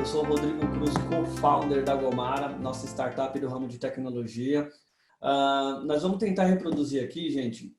Eu sou o Rodrigo Cruz, co-founder da Gomara, nossa startup do ramo de tecnologia. Nós vamos tentar reproduzir aqui, gente,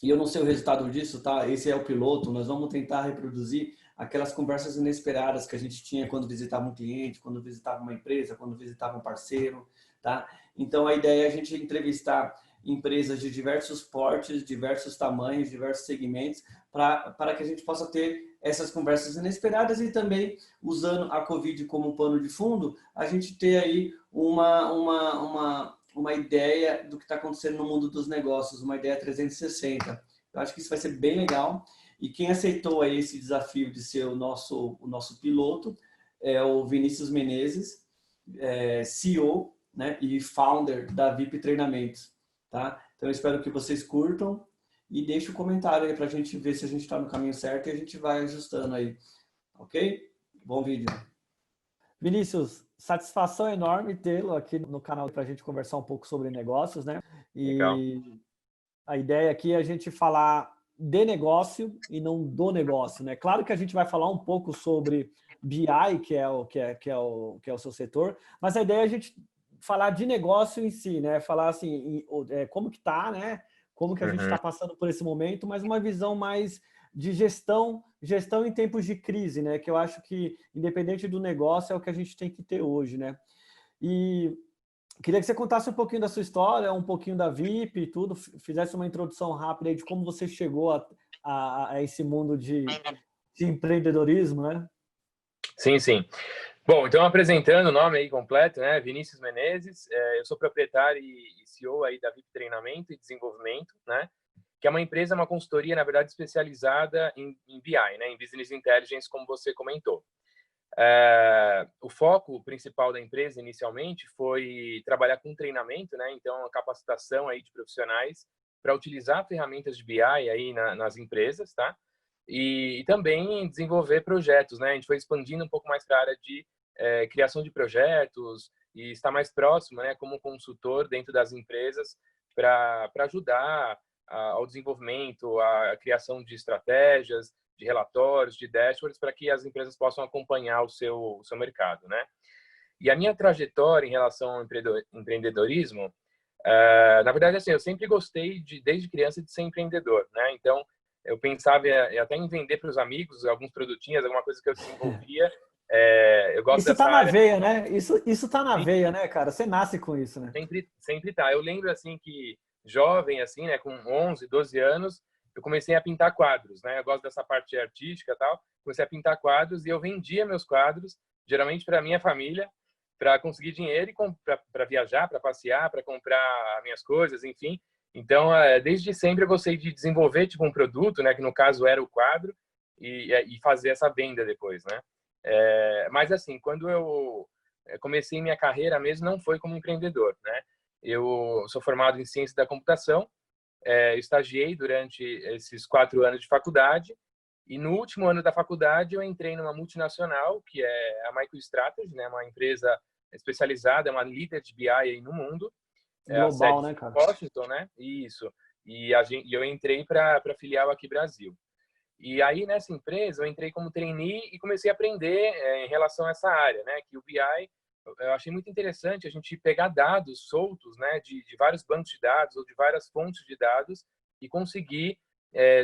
e eu não sei o resultado disso, tá? Esse é o piloto. Nós vamos tentar reproduzir aquelas conversas inesperadas que a gente tinha quando visitava um cliente, quando visitava uma empresa, quando visitava um parceiro, tá? Então, a ideia é a gente entrevistar empresas de diversos portes, diversos tamanhos, diversos segmentos, para que a gente possa ter essas conversas inesperadas e também, usando a Covid como pano de fundo, a gente ter aí uma ideia do que está acontecendo no mundo dos negócios, uma ideia 360. Eu acho que isso vai ser bem legal. E quem aceitou aí esse desafio de ser o nosso piloto é o Vinícius Menezes, CEO, né, e founder da VIP Treinamentos. Tá? Então, eu espero que vocês curtam e deixem um comentário aí para a gente ver se a gente está no caminho certo e a gente vai ajustando aí. Ok? Bom vídeo. Vinícius, satisfação enorme tê-lo aqui no canal para a gente conversar um pouco sobre negócios, né? Legal. E a ideia aqui é a gente falar de negócio e não do negócio, né? Claro que a gente vai falar um pouco sobre BI, que é o seu setor, mas a ideia é a gente falar de negócio em si, né? Falar assim, como que tá, né? Como que a gente está passando por esse momento, mas uma visão mais de gestão em tempos de crise, né? Que eu acho que, independente do negócio, é o que a gente tem que ter hoje, né? E queria que você contasse um pouquinho da sua história, um pouquinho da VIP e tudo, fizesse uma introdução rápida aí de como você chegou a esse mundo de empreendedorismo, né? Sim, sim. Bom, então apresentando o nome aí completo, né? Vinícius Menezes, eu sou proprietário e CEO aí da VIP Treinamento e Desenvolvimento, né? Que é uma empresa, uma consultoria, na verdade, especializada em BI, né? Em Business Intelligence, como você comentou. O foco principal da empresa, inicialmente, foi trabalhar com treinamento, né? Então, a capacitação aí de profissionais para utilizar ferramentas de BI aí nas empresas, tá? E também desenvolver projetos, né? A gente foi expandindo um pouco mais para a área de criação de projetos e estar mais próximo, né? Como consultor dentro das empresas para ajudar ao desenvolvimento, à criação de estratégias, de relatórios, de dashboards, para que as empresas possam acompanhar o seu mercado, né? E a minha trajetória em relação ao empreendedorismo, na verdade, assim, eu sempre gostei, desde criança, de ser empreendedor, né? Então, eu pensava até em vender para os amigos alguns produtinhos, alguma coisa que eu desenvolvia. Eu gosto Isso tá dessa na área. veia, né? Isso tá na Sim, veia, né, cara? Você nasce com isso, né? sempre tá. Eu lembro, assim, que jovem, assim, né, com 11, 12 anos, eu comecei a pintar quadros, né? Eu gosto dessa parte artística e tal. Comecei a pintar quadros e eu vendia meus quadros, geralmente para minha família, para conseguir dinheiro e para viajar, para passear, para comprar minhas coisas, enfim. Então, desde sempre eu gostei de desenvolver tipo um produto, né, que no caso era o quadro, e fazer essa venda depois, né? Mas assim, quando eu comecei minha carreira mesmo, não foi como empreendedor, né? Eu sou formado em ciência da computação, estagiei durante esses 4 anos de faculdade e no último ano da faculdade eu entrei numa multinacional que é a MicroStrategy, né? Uma empresa especializada, uma líder de BI aí no mundo, a Global, sede né, em cara? Washington, né? Isso. E eu entrei para filial aqui Brasil. E aí nessa empresa eu entrei como trainee e comecei a aprender em relação a essa área, né? Que o BI eu achei muito interessante a gente pegar dados soltos, né? De vários bancos de dados ou de várias fontes de dados e conseguir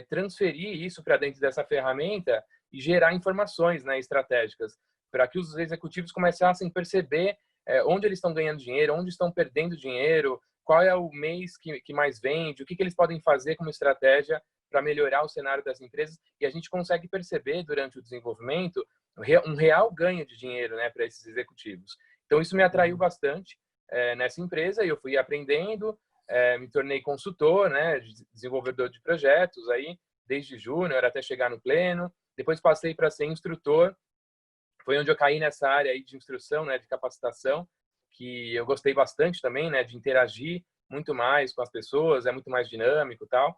transferir isso para dentro dessa ferramenta e gerar informações, né? Estratégicas para que os executivos começassem a perceber onde eles estão ganhando dinheiro, onde estão perdendo dinheiro, qual é o mês que mais vende, o que eles podem fazer como estratégia para melhorar o cenário das empresas, e a gente consegue perceber durante o desenvolvimento um real ganho de dinheiro, né, para esses executivos. Então isso me atraiu bastante nessa empresa e eu fui aprendendo, me tornei consultor, né, desenvolvedor de projetos aí desde júnior até chegar no pleno. Depois passei para ser instrutor. Foi onde eu caí nessa área aí de instrução, né, de capacitação, que eu gostei bastante também, né, de interagir muito mais com as pessoas, é muito mais dinâmico e tal.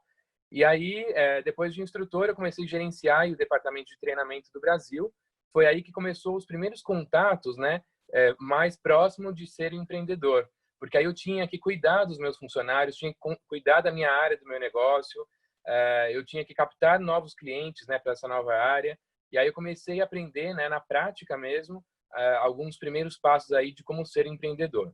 E aí, depois de instrutor, eu comecei a gerenciar o departamento de treinamento do Brasil. Foi aí que começou os primeiros contatos, né, mais próximo de ser empreendedor. Porque aí eu tinha que cuidar dos meus funcionários, tinha que cuidar da minha área, do meu negócio, eu tinha que captar novos clientes, né, para essa nova área. E aí eu comecei a aprender, né, na prática mesmo, alguns primeiros passos aí de como ser empreendedor.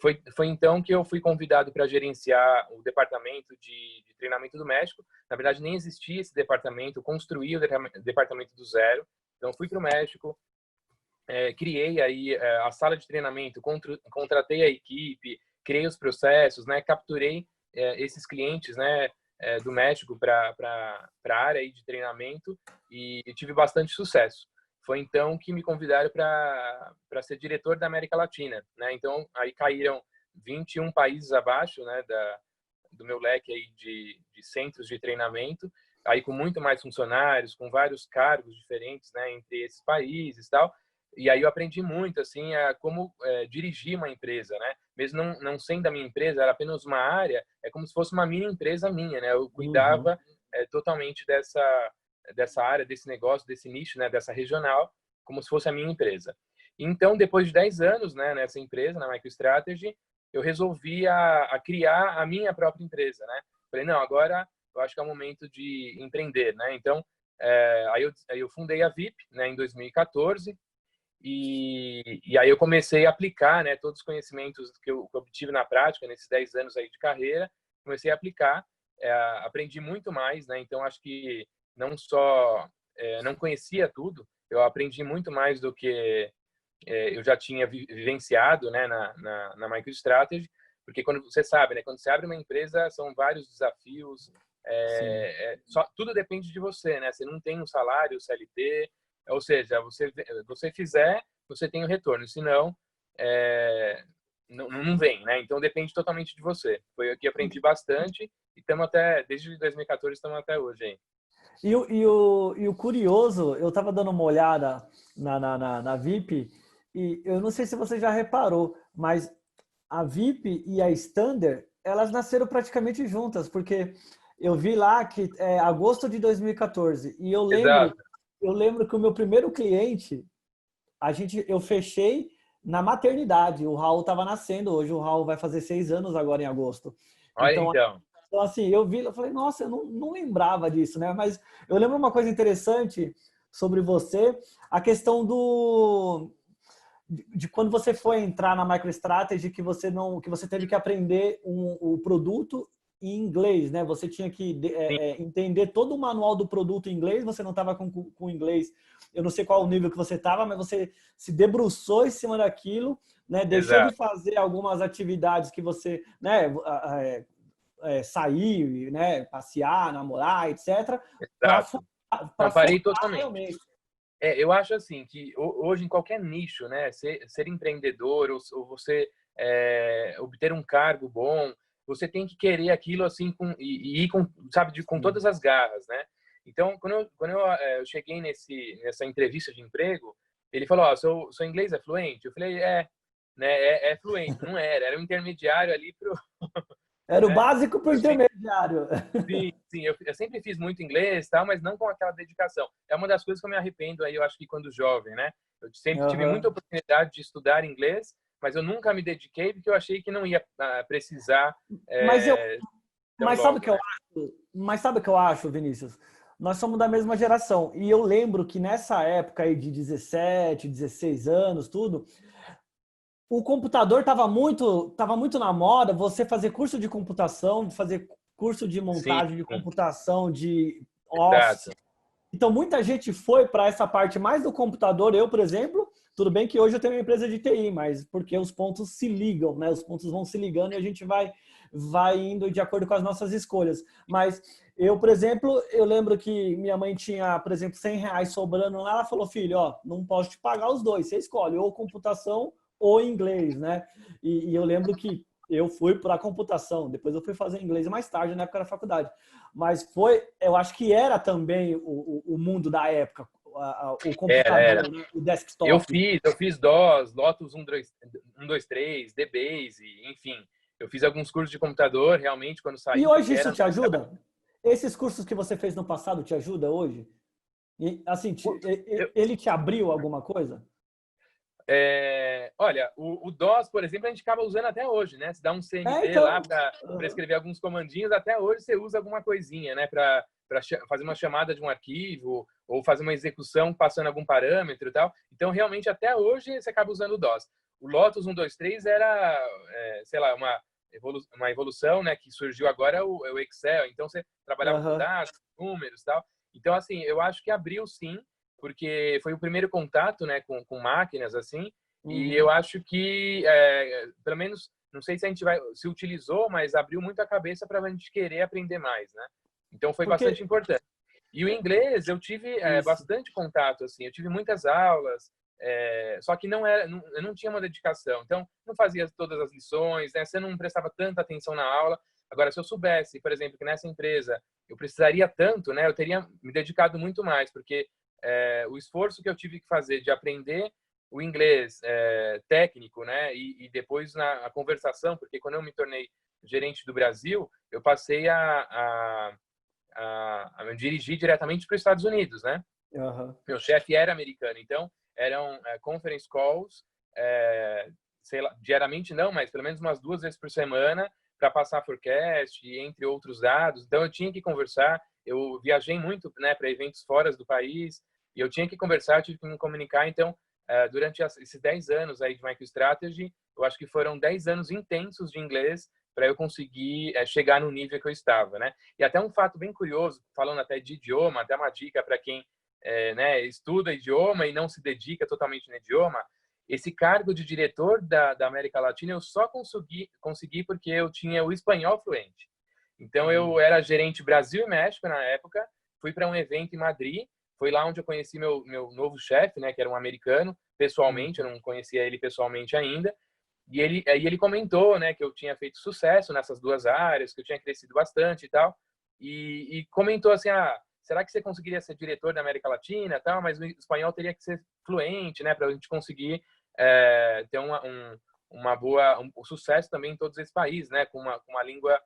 Foi então que eu fui convidado para gerenciar o departamento de treinamento do México. Na verdade, nem existia esse departamento, eu construí o departamento do zero. Então, fui para o México, criei aí a sala de treinamento, contratei a equipe, criei os processos, né, capturei esses clientes, né, do México para a área aí de treinamento e tive bastante sucesso. Foi então que me convidaram para ser diretor da América Latina, né? Então aí caíram 21 países abaixo, né, do meu leque aí de centros de treinamento, aí com muito mais funcionários, com vários cargos diferentes, né, entre esses países e tal. E aí eu aprendi muito assim a como dirigir uma empresa, né? Mesmo não sendo a minha empresa, era apenas uma área, é como se fosse uma mini empresa minha, né? Eu cuidava totalmente dessa área, desse negócio, desse nicho, né, dessa regional, como se fosse a minha empresa. Então, depois de 10 anos, né, nessa empresa, na MicroStrategy, eu resolvi a criar a minha própria empresa, né? Falei, não, agora eu acho que é o momento de empreender, né? Então, aí eu fundei a VIP, né, em 2014, e aí eu comecei a aplicar, né, todos os conhecimentos que eu obtive na prática, nesses 10 anos aí de carreira, comecei a aplicar, aprendi muito mais, né? Então, acho que não só não conhecia tudo, eu aprendi muito mais do que eu já tinha vivenciado, né, na MicroStrategy, porque quando você sabe, né, quando você abre uma empresa são vários desafios, tudo depende de você, né? Você não tem um salário CLT, ou seja, você fizer, você tem o retorno, senão não vem, né? Então depende totalmente de você. Foi aqui que aprendi bastante e estamos desde 2014 estamos até hoje aí. E o curioso, eu estava dando uma olhada na VIP e eu não sei se você já reparou, mas a VIP e a Standard, elas nasceram praticamente juntas, porque eu vi lá que é agosto de 2014 e Exato. eu lembro que o meu primeiro cliente, eu fechei na maternidade, o Raul estava nascendo, hoje o Raul vai fazer 6 anos agora em agosto. Olha então. Então, assim, eu vi, eu falei, nossa, eu não lembrava disso, né? Mas eu lembro uma coisa interessante sobre você, a questão de quando você foi entrar na MicroStrategy, que você teve que aprender o produto em inglês, né? Você tinha que entender todo o manual do produto em inglês, você não estava com inglês, eu não sei qual o nível que você estava, mas você se debruçou em cima daquilo, né? Deixou de fazer algumas atividades que você, né? Sair, né, passear, namorar, etc. Exato. Para parei focar totalmente. realmente. Eu acho assim que hoje em qualquer nicho, né, ser empreendedor ou você obter um cargo bom, você tem que querer aquilo assim e ir com, sabe, com todas as garras, né? Então, quando eu cheguei nessa entrevista de emprego, ele falou: "Ó, seu inglês é fluente?" Eu falei: né, é fluente. Não era um intermediário ali pro Era o né? básico para o intermediário. Sim, eu sempre fiz muito inglês, tal, mas não com aquela dedicação. É uma das coisas que eu me arrependo aí, eu acho que quando jovem, né? Eu sempre tive muita oportunidade de estudar inglês, mas eu nunca me dediquei porque eu achei que não ia precisar tão Mas sabe o logo, que eu né? acho? Mas sabe o que eu acho, Vinícius? Nós somos da mesma geração. E eu lembro que nessa época aí de 17, 16 anos, tudo, o computador tava muito na moda, você fazer curso de computação, fazer curso de Sim, montagem de computação, de Office. exato. Então, muita gente foi para essa parte mais do computador. Eu, por exemplo, tudo bem que hoje eu tenho uma empresa de TI, mas porque os pontos se ligam, né? Os pontos vão se ligando e a gente vai indo de acordo com as nossas escolhas. Mas eu, por exemplo, eu lembro que minha mãe tinha, por exemplo, R$ 100 sobrando lá. Ela falou, filho, ó, não posso te pagar os dois. Você escolhe ou computação ou inglês, né? E eu lembro que eu fui para a computação, depois eu fui fazer inglês mais tarde, na época da faculdade. Mas eu acho que era também o mundo da época, o Era. computador, né? O desktop. Eu fiz DOS, Lotus 123, DBase, enfim. Eu fiz alguns cursos de computador, realmente, quando E saí, hoje porque isso era te ajuda? Esses cursos que você fez no passado te ajuda hoje? E, assim, eu, ele te abriu alguma coisa? olha, o DOS, por exemplo, a gente acaba usando até hoje, né? Se dá um CMD lá Então. para escrever alguns comandinhos, até hoje você usa alguma coisinha, né? Para fazer uma chamada de um arquivo ou fazer uma execução passando algum parâmetro e tal. Então, realmente, até hoje, você acaba usando o DOS. O Lotus 123 era, sei lá, uma evolução, né, que surgiu agora, o Excel. Então, você trabalhava com dados, números e tal. Então, assim, eu acho que abriu sim, porque foi o primeiro contato, né, com máquinas, assim, e eu acho que, pelo menos, não sei se a gente se utilizou, mas abriu muito a cabeça para a gente querer aprender mais, né? Então, foi bastante importante. E o inglês, eu tive bastante contato, assim, eu tive muitas aulas, só que eu não tinha uma dedicação, então não fazia todas as lições, né? Você não prestava tanta atenção na aula. Agora, se eu soubesse, por exemplo, que nessa empresa eu precisaria tanto, né? Eu teria me dedicado muito mais, porque o esforço que eu tive que fazer de aprender o inglês técnico, né? E depois a conversação, porque quando eu me tornei gerente do Brasil, eu passei a me dirigir diretamente para os Estados Unidos, né? Meu chefe era americano, então eram conference calls, sei lá, diariamente não, mas pelo menos umas 2 vezes por semana para passar forecast e entre outros dados. Então eu tinha que conversar. Eu viajei muito, né, para eventos fora do país e eu tinha que conversar, tive que me comunicar. Então durante esses 10 anos aí de MicroStrategy, eu acho que foram 10 anos intensos de inglês para eu conseguir chegar no nível que eu estava, né? E até um fato bem curioso, falando até de idioma, até uma dica para quem né, estuda idioma e não se dedica totalmente no idioma, esse cargo de diretor da América Latina eu só consegui porque eu tinha o espanhol fluente. Então, eu era gerente Brasil e México na época, fui para um evento em Madrid, foi lá onde eu conheci meu novo chefe, né, que era um americano, pessoalmente, eu não conhecia ele pessoalmente ainda, e ele comentou, né, que eu tinha feito sucesso nessas 2 áreas, que eu tinha crescido bastante e tal, e comentou assim, será que você conseguiria ser diretor da América Latina, tal? Mas o espanhol teria que ser fluente, né, para a gente conseguir ter um sucesso também em todos esses países, né, com uma língua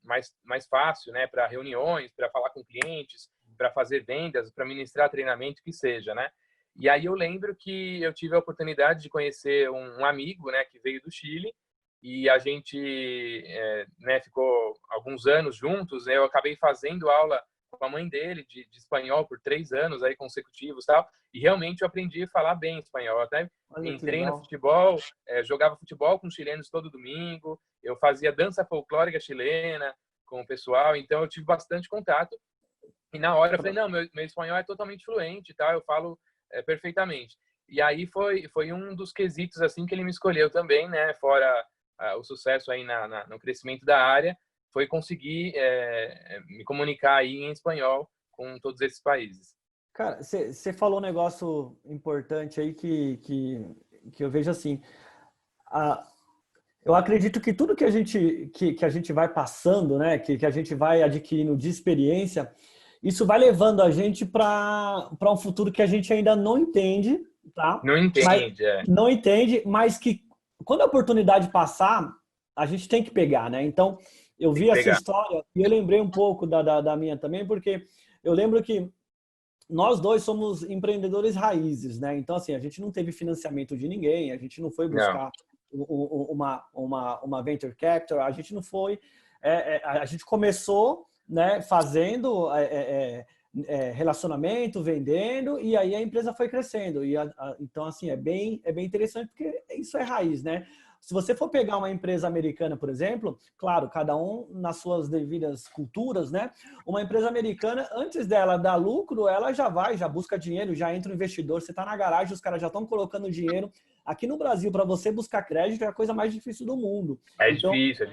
mais fácil, né, para reuniões, para falar com clientes, para fazer vendas, para ministrar treinamento, que seja, né? E aí eu lembro que eu tive a oportunidade de conhecer um amigo, né, que veio do Chile, e a gente né, ficou alguns anos juntos, né? Eu acabei fazendo aula com a mãe dele de espanhol por 3 anos aí consecutivos, tal, e realmente eu aprendi a falar bem espanhol. Até entrei no futebol, jogava futebol com chilenos todo domingo, eu fazia dança folclórica chilena com o pessoal, então eu tive bastante contato. E na hora eu falei, não, meu espanhol é totalmente fluente, tá? Eu falo perfeitamente. E aí foi um dos quesitos assim que ele me escolheu também, né? Fora o sucesso aí no crescimento da área, foi conseguir me comunicar aí em espanhol com todos esses países. Cara, você falou um negócio importante aí que eu vejo assim. Eu acredito que tudo que a gente vai passando, né, que a gente vai adquirindo de experiência, isso vai levando a gente para um futuro que a gente ainda não entende, tá? Não entende, Não entende, mas que quando a oportunidade passar, a gente tem que pegar, né? Então, eu vi essa história e eu lembrei um pouco da minha também, porque eu lembro que nós dois somos empreendedores raízes, né? Então, assim, a gente não teve financiamento de ninguém, a gente não foi buscar uma venture capital, a gente não foi... a gente começou, né, fazendo relacionamento, vendendo, e aí a empresa foi crescendo. Então, assim, é bem interessante, porque isso é raiz, né? Se você for pegar uma empresa americana, por exemplo, claro, cada um nas suas devidas culturas, né? Uma empresa americana, antes dela dar lucro, ela já busca dinheiro, já entra o investidor, você está na garagem, os caras já estão colocando dinheiro. Aqui no Brasil, para você buscar crédito, é a coisa mais difícil do mundo. Difícil.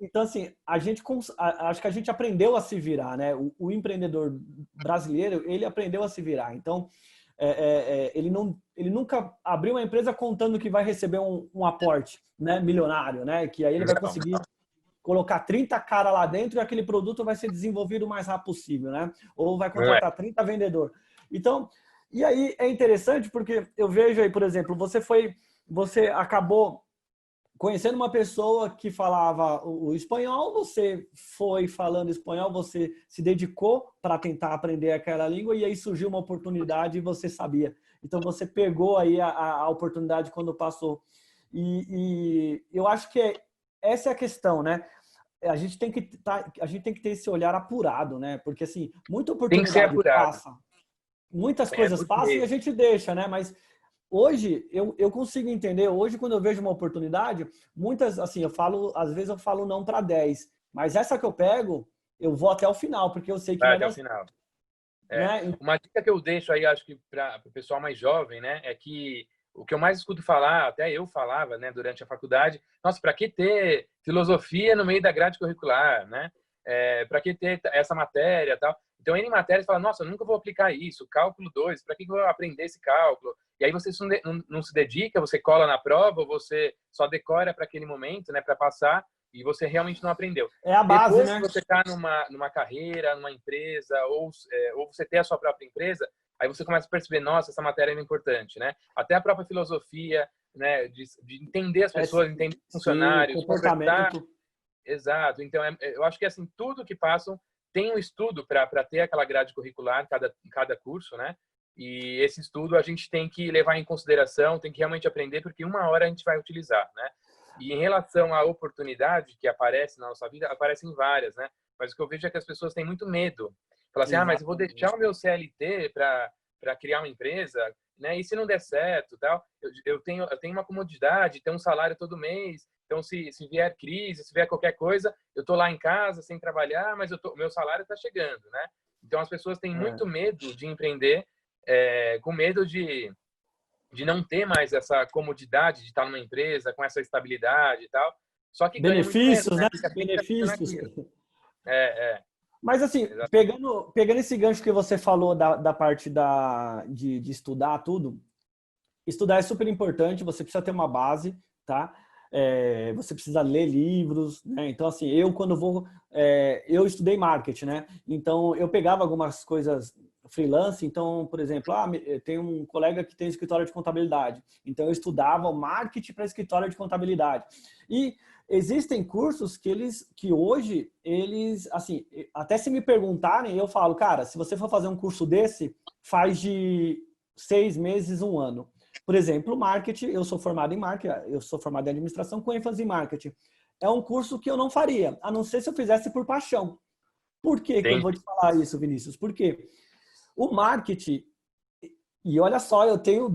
Então, assim, acho que a gente aprendeu a se virar, né? O empreendedor brasileiro, ele aprendeu a se virar. Então, ele nunca abriu uma empresa contando que vai receber um aporte, né, milionário, né? Que aí ele vai conseguir colocar 30 caras lá dentro e aquele produto vai ser desenvolvido o mais rápido possível, né? Ou vai contratar 30 vendedores. Então, e aí é interessante porque eu vejo aí, por exemplo, você acabou conhecendo uma pessoa que falava o espanhol, você foi falando espanhol, você se dedicou para tentar aprender aquela língua e aí surgiu uma oportunidade e você sabia. Então, você pegou aí a oportunidade quando passou. E eu acho que essa é a questão, né? a gente tem que ter esse olhar apurado, né? Porque assim, muita Tem que ser oportunidade apurado. passa, muitas É coisas muito passam e a mesmo. gente deixa, né? Mas hoje eu consigo entender, hoje quando eu vejo uma oportunidade, muitas, assim, às vezes eu falo não para 10, mas essa que eu pego, eu vou até o final, porque eu sei que Vai vai até dar, o final. É. né? Uma dica que eu deixo aí, acho que para o pessoal mais jovem, né, é que o que eu mais escuto falar, até eu falava, né, durante a faculdade, nossa, para que ter filosofia no meio da grade curricular, né? Para que ter essa matéria, tal? Então, em matérias, fala, nossa, eu nunca vou aplicar isso, cálculo 2, para que eu vou aprender esse cálculo? E aí você não se dedica, você cola na prova, ou você só decora para aquele momento, né, para passar, e você realmente não aprendeu. É a base, Depois que né? você está numa carreira, numa empresa, ou você ter a sua própria empresa, aí você começa a perceber, nossa, essa matéria é importante, né? Até a própria filosofia, né? De entender as pessoas, entender os Sim, funcionários, conversar. comportamento. Exato. Então, eu acho que assim, tudo que passam tem um estudo para ter aquela grade curricular, cada curso, né? E esse estudo a gente tem que levar em consideração, tem que realmente aprender, porque uma hora a gente vai utilizar, né? E em relação à oportunidade que aparece na nossa vida, aparecem várias, né? Mas o que eu vejo é que as pessoas têm muito medo. Falam assim, ah, mas eu vou deixar Exatamente. o meu CLT para criar uma empresa, né? E se não der certo, tal? Eu tenho uma comodidade, tenho um salário todo mês, então se vier crise, se vier qualquer coisa, eu tô lá em casa sem trabalhar, mas meu salário está chegando, né? Então as pessoas têm É. muito medo de empreender, com medo de não ter mais essa comodidade de estar numa empresa com essa estabilidade e tal. Só que ganha muito menos, Benefícios, né? né? Fica sempre Benefícios. naquilo. É, Mas assim, exatamente. pegando esse gancho que você falou da parte de estudar tudo, estudar é super importante, você precisa ter uma base, tá? Você precisa ler livros, né? Então, assim, eu estudei marketing, né? Então, eu pegava algumas coisas freelance, então, por exemplo, tem um colega que tem escritório de contabilidade, então eu estudava o marketing para escritório de contabilidade. E existem cursos que hoje, assim, até se me perguntarem, eu falo, cara, se você for fazer um curso desse, faz de 6 meses, um ano. Por exemplo, marketing, eu sou formado em marketing, eu sou formado em administração com ênfase em marketing. É um curso que eu não faria, a não ser se eu fizesse por paixão. Por que que eu vou Entendi. te falar isso, Vinícius? Porque o marketing, e olha só, eu tenho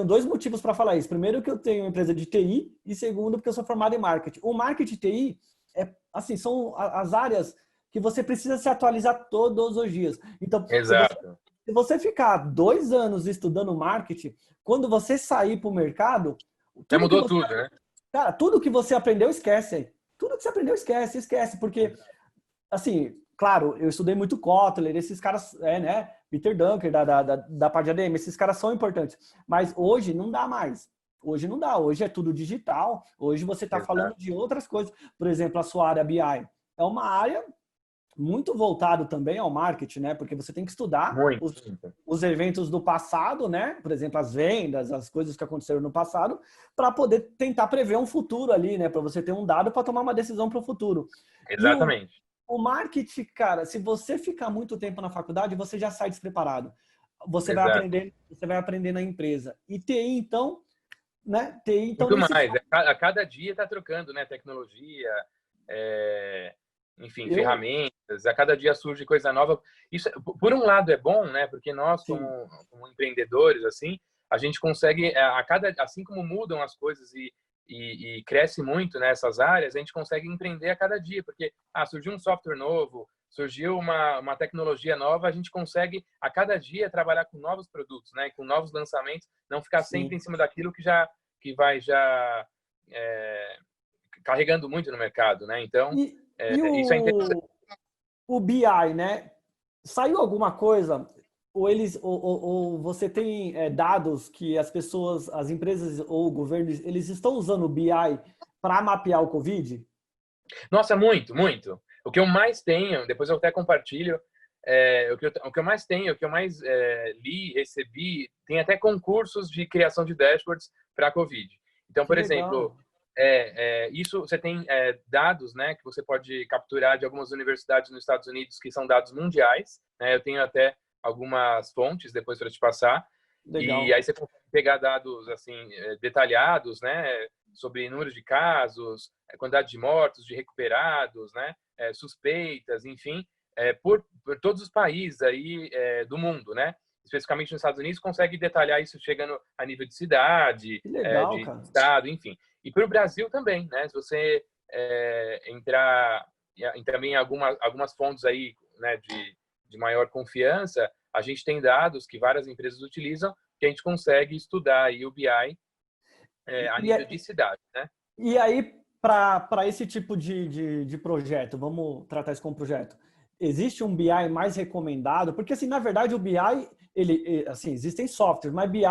dois motivos para falar isso. Primeiro, que eu tenho uma empresa de TI, e segundo, porque eu sou formado em marketing. O marketing TI são as áreas que você precisa se atualizar todos os dias. Então, Exato. se você ficar 2 anos estudando marketing, quando você sair para o mercado, Já tudo que mudou você, tudo, né? cara, tudo que você aprendeu, esquece. Tudo que você aprendeu, esquece, porque, Exato. assim, claro, eu estudei muito Kotler, esses caras, né, Peter Drucker, da parte de ADM, esses caras são importantes, mas hoje não dá mais. Hoje não dá, hoje é tudo digital, hoje você está falando Exato. de outras coisas. Por exemplo, a sua área BI é uma área muito voltado também ao marketing, né? Porque você tem que estudar Muito, muito. os eventos do passado, né? Por exemplo, as vendas, as coisas que aconteceram no passado, para poder tentar prever um futuro ali, né? Para você ter um dado para tomar uma decisão para o futuro. E Exatamente. o marketing, cara, se você ficar muito tempo na faculdade, você já sai despreparado. Exato. Você vai aprender na empresa. E TI, então, né? TI, então, Muito nem se mais. fala. A cada dia está trocando, né? Tecnologia, é, enfim, Eu, ferramentas. A cada dia surge coisa nova. Isso, por um lado, é bom, né? Porque nós, sim, como empreendedores, assim, a gente consegue, assim como mudam as coisas e cresce muito nessas áreas, a gente consegue empreender a cada dia, porque surgiu um software novo, surgiu uma tecnologia nova, a gente consegue a cada dia trabalhar com novos produtos, né? Com novos lançamentos, não ficar sempre sim. em cima daquilo que vai já é, carregando muito no mercado, né? Então, E isso é interessante. o BI, né? Saiu alguma coisa? Ou você tem dados que as pessoas, as empresas ou o governo, eles estão usando o BI para mapear o Covid? Nossa, muito, muito. O que eu mais tenho, depois eu até compartilho, o que eu mais tenho, o que eu mais li, recebi, tem até concursos de criação de dashboards para a Covid. Então, Que por legal. exemplo, isso você tem dados, né, que você pode capturar de algumas universidades nos Estados Unidos que são dados mundiais. Né? Eu tenho até algumas fontes depois para te passar. Legal. E aí você consegue pegar dados assim detalhados, né, sobre número de casos, quantidade de mortos, de recuperados, né, suspeitas, enfim, por todos os países aí do mundo, né? Especificamente nos Estados Unidos, consegue detalhar isso chegando a nível de cidade, Que legal, de cara. estado, enfim. E para o Brasil também, né? Se você entrar também em algumas fontes aí, né, de maior confiança, a gente tem dados que várias empresas utilizam que a gente consegue estudar aí o BI a E, nível de cidade, né? e aí, para esse tipo de projeto, vamos tratar isso como projeto, existe um BI mais recomendado? Porque, assim, na verdade, o BI, assim, existem softwares, mas BI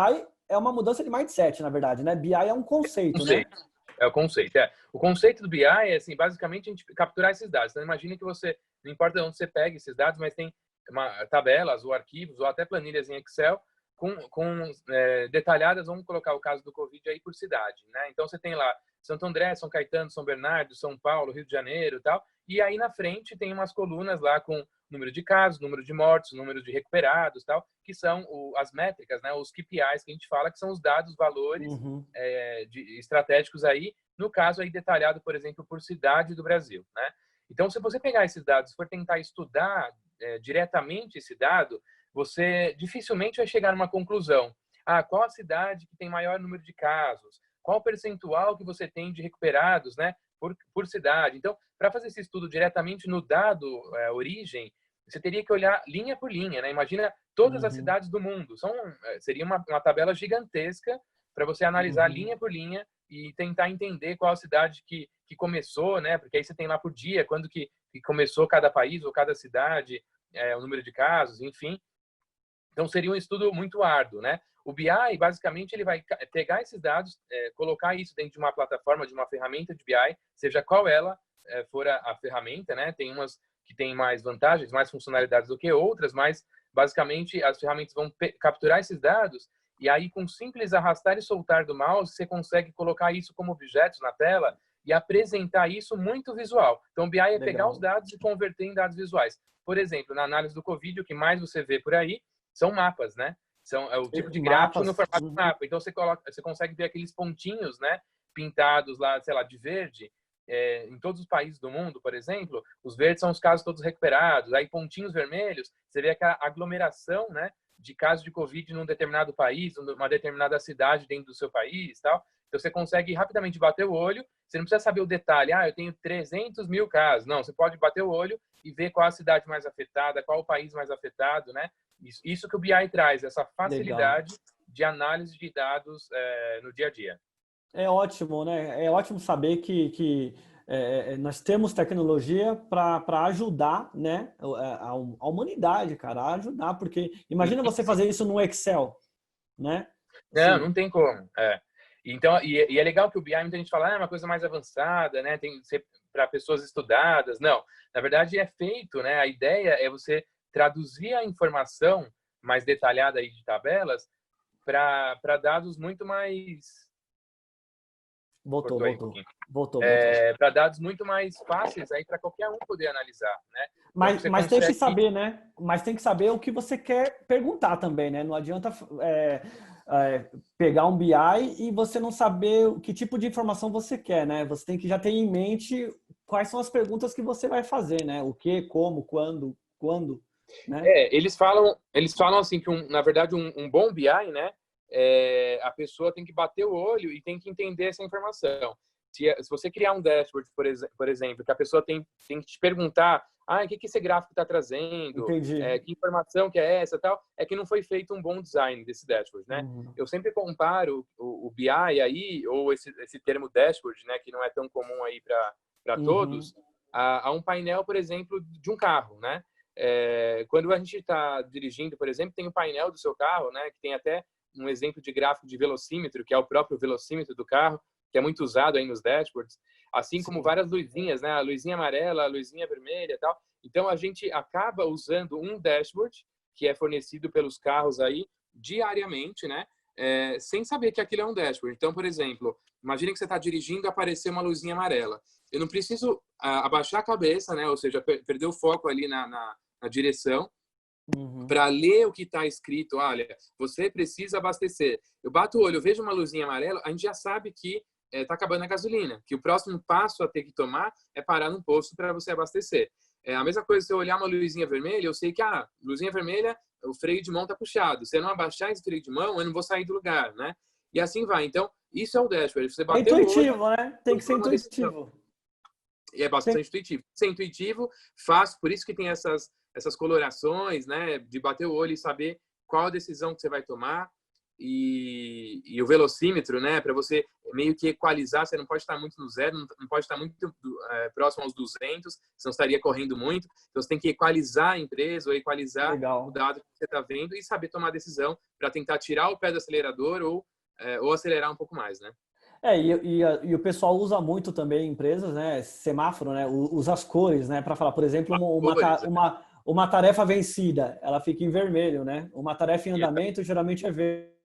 é uma mudança de mindset, na verdade, né? BI é um conceito, né? Conceito. É o conceito. O conceito do BI é, assim, basicamente, a gente capturar esses dados. Então, imagine que você, não importa onde você pega esses dados, mas tem tabelas ou arquivos ou até planilhas em Excel com detalhadas, vamos colocar o caso do Covid aí por cidade, né? Então, você tem lá Santo André, São Caetano, São Bernardo, São Paulo, Rio de Janeiro e tal. E aí, na frente, tem umas colunas lá com número de casos, número de mortos, número de recuperados, tal, que são as métricas, né? Os KPIs que a gente fala, que são os dados, valores Uhum. estratégicos aí, no caso aí detalhado, por exemplo, por cidade do Brasil, né? Então, se você pegar esses dados, for tentar estudar diretamente esse dado, você dificilmente vai chegar numa conclusão. Qual a cidade que tem maior número de casos? Qual o percentual que você tem de recuperados, né, por cidade? Então, para fazer esse estudo diretamente no dado origem, você teria que olhar linha por linha, né? Imagina todas as Uhum. cidades do mundo. Seria uma tabela gigantesca para você analisar Uhum. linha por linha e tentar entender qual a cidade que começou, né? Porque aí você tem lá por dia, quando que começou cada país ou cada cidade, o número de casos, enfim. Então, seria um estudo muito árduo, né? O BI, basicamente, ele vai pegar esses dados, colocar isso dentro de uma plataforma, de uma ferramenta de BI, seja qual ela for a ferramenta, né? Tem umas que têm mais vantagens, mais funcionalidades do que outras, mas, basicamente, as ferramentas vão capturar esses dados e aí, com simples arrastar e soltar do mouse, você consegue colocar isso como objetos na tela e apresentar isso muito visual. Então, o BI é pegar os Legal. dados e converter em dados visuais. Por exemplo, na análise do COVID, o que mais você vê por aí são mapas, né? É o tipo de gráfico no Mapas. formato de mapa. Então você consegue ver aqueles pontinhos, né, pintados lá, sei lá, de verde. Em todos os países do mundo, por exemplo, os verdes são os casos todos recuperados. Aí pontinhos vermelhos, você vê aquela aglomeração, né, de casos de Covid num determinado país, numa determinada cidade dentro do seu país, tal. Então você consegue rapidamente bater o olho. Você não precisa saber o detalhe. Eu tenho 300 mil casos. Não, você pode bater o olho e ver qual a cidade mais afetada, qual o país mais afetado, né? Isso que o BI traz, essa Legal. facilidade de análise de dados no dia a dia. É ótimo, né? É ótimo saber que nós temos tecnologia para ajudar, né, a humanidade, cara, a ajudar, porque imagina você Sim. fazer isso no Excel, né? Não, Assim, não tem como. Então, e é legal que o BI, muita gente fala, é uma coisa mais avançada, né? Tem que ser para pessoas estudadas. Não, na verdade é feito, né? A ideia é você traduzir a informação mais detalhada aí de tabelas para dados muito mais. voltou, Cortou aí um voltou, pouquinho. voltou, voltou. Para dados muito mais fáceis aí para qualquer um poder analisar, né? Então você Mas tem que consegue. saber, né? Mas tem que saber o que você quer perguntar também, né? Não adianta pegar um BI e você não saber que tipo de informação você quer, né? Você tem que já ter em mente quais são as perguntas que você vai fazer, né? O que, como, quando, né? Eles falam assim que na verdade um bom BI, né? A pessoa tem que bater o olho e tem que entender essa informação. Se você criar um dashboard, por exemplo, que a pessoa tem que te perguntar, o que esse gráfico está trazendo, Entendi. que informação que é essa, tal, é que não foi feito um bom design desse dashboard, né? Uhum. Eu sempre comparo o BI aí, ou esse termo dashboard, né, que não é tão comum aí para Uhum. todos, a um painel, por exemplo, de um carro, né? Quando a gente está dirigindo, por exemplo, tem o painel do seu carro, né, que tem até um exemplo de gráfico de velocímetro, que é o próprio velocímetro do carro, que é muito usado aí nos dashboards, assim como Sim. várias luzinhas, né, a luzinha amarela, a luzinha vermelha e tal. Então, a gente acaba usando um dashboard que é fornecido pelos carros aí diariamente, né, sem saber que aquilo é um dashboard. Então, por exemplo, imagine que você está dirigindo e aparecer uma luzinha amarela. Eu não preciso abaixar a cabeça, né, ou seja, perder o foco ali na direção Uhum. para ler o que está escrito. Olha, você precisa abastecer. Eu bato o olho, eu vejo uma luzinha amarela, a gente já sabe que está acabando a gasolina, que o próximo passo a ter que tomar é parar num posto para você abastecer. É a mesma coisa se eu olhar uma luzinha vermelha, eu sei que, luzinha vermelha, o freio de mão está puxado. Se eu não abaixar esse freio de mão, eu não vou sair do lugar, né? E assim vai. Então, isso é o dashboard. Você É bateu o olho, intuitivo, né? Tem que ser toma uma decisão. intuitivo. E é Tem... bastante intuitivo. Ser intuitivo, fácil, por isso que tem essas colorações, né? De bater o olho e saber qual a decisão que você vai tomar. E o velocímetro, né? Para você meio que equalizar, você não pode estar muito no zero, não pode estar muito próximo aos 200, senão estaria correndo muito. Então, você tem que equalizar a empresa ou equalizar o Legal. dado que você está vendo e saber tomar decisão para tentar tirar o pé do acelerador ou acelerar um pouco mais, né? E o pessoal usa muito também, empresas, né? Semáforo, né? Usa as cores, né? Para falar, por exemplo, Cores, uma tarefa vencida, ela fica em vermelho, né? Uma tarefa em andamento geralmente é verde.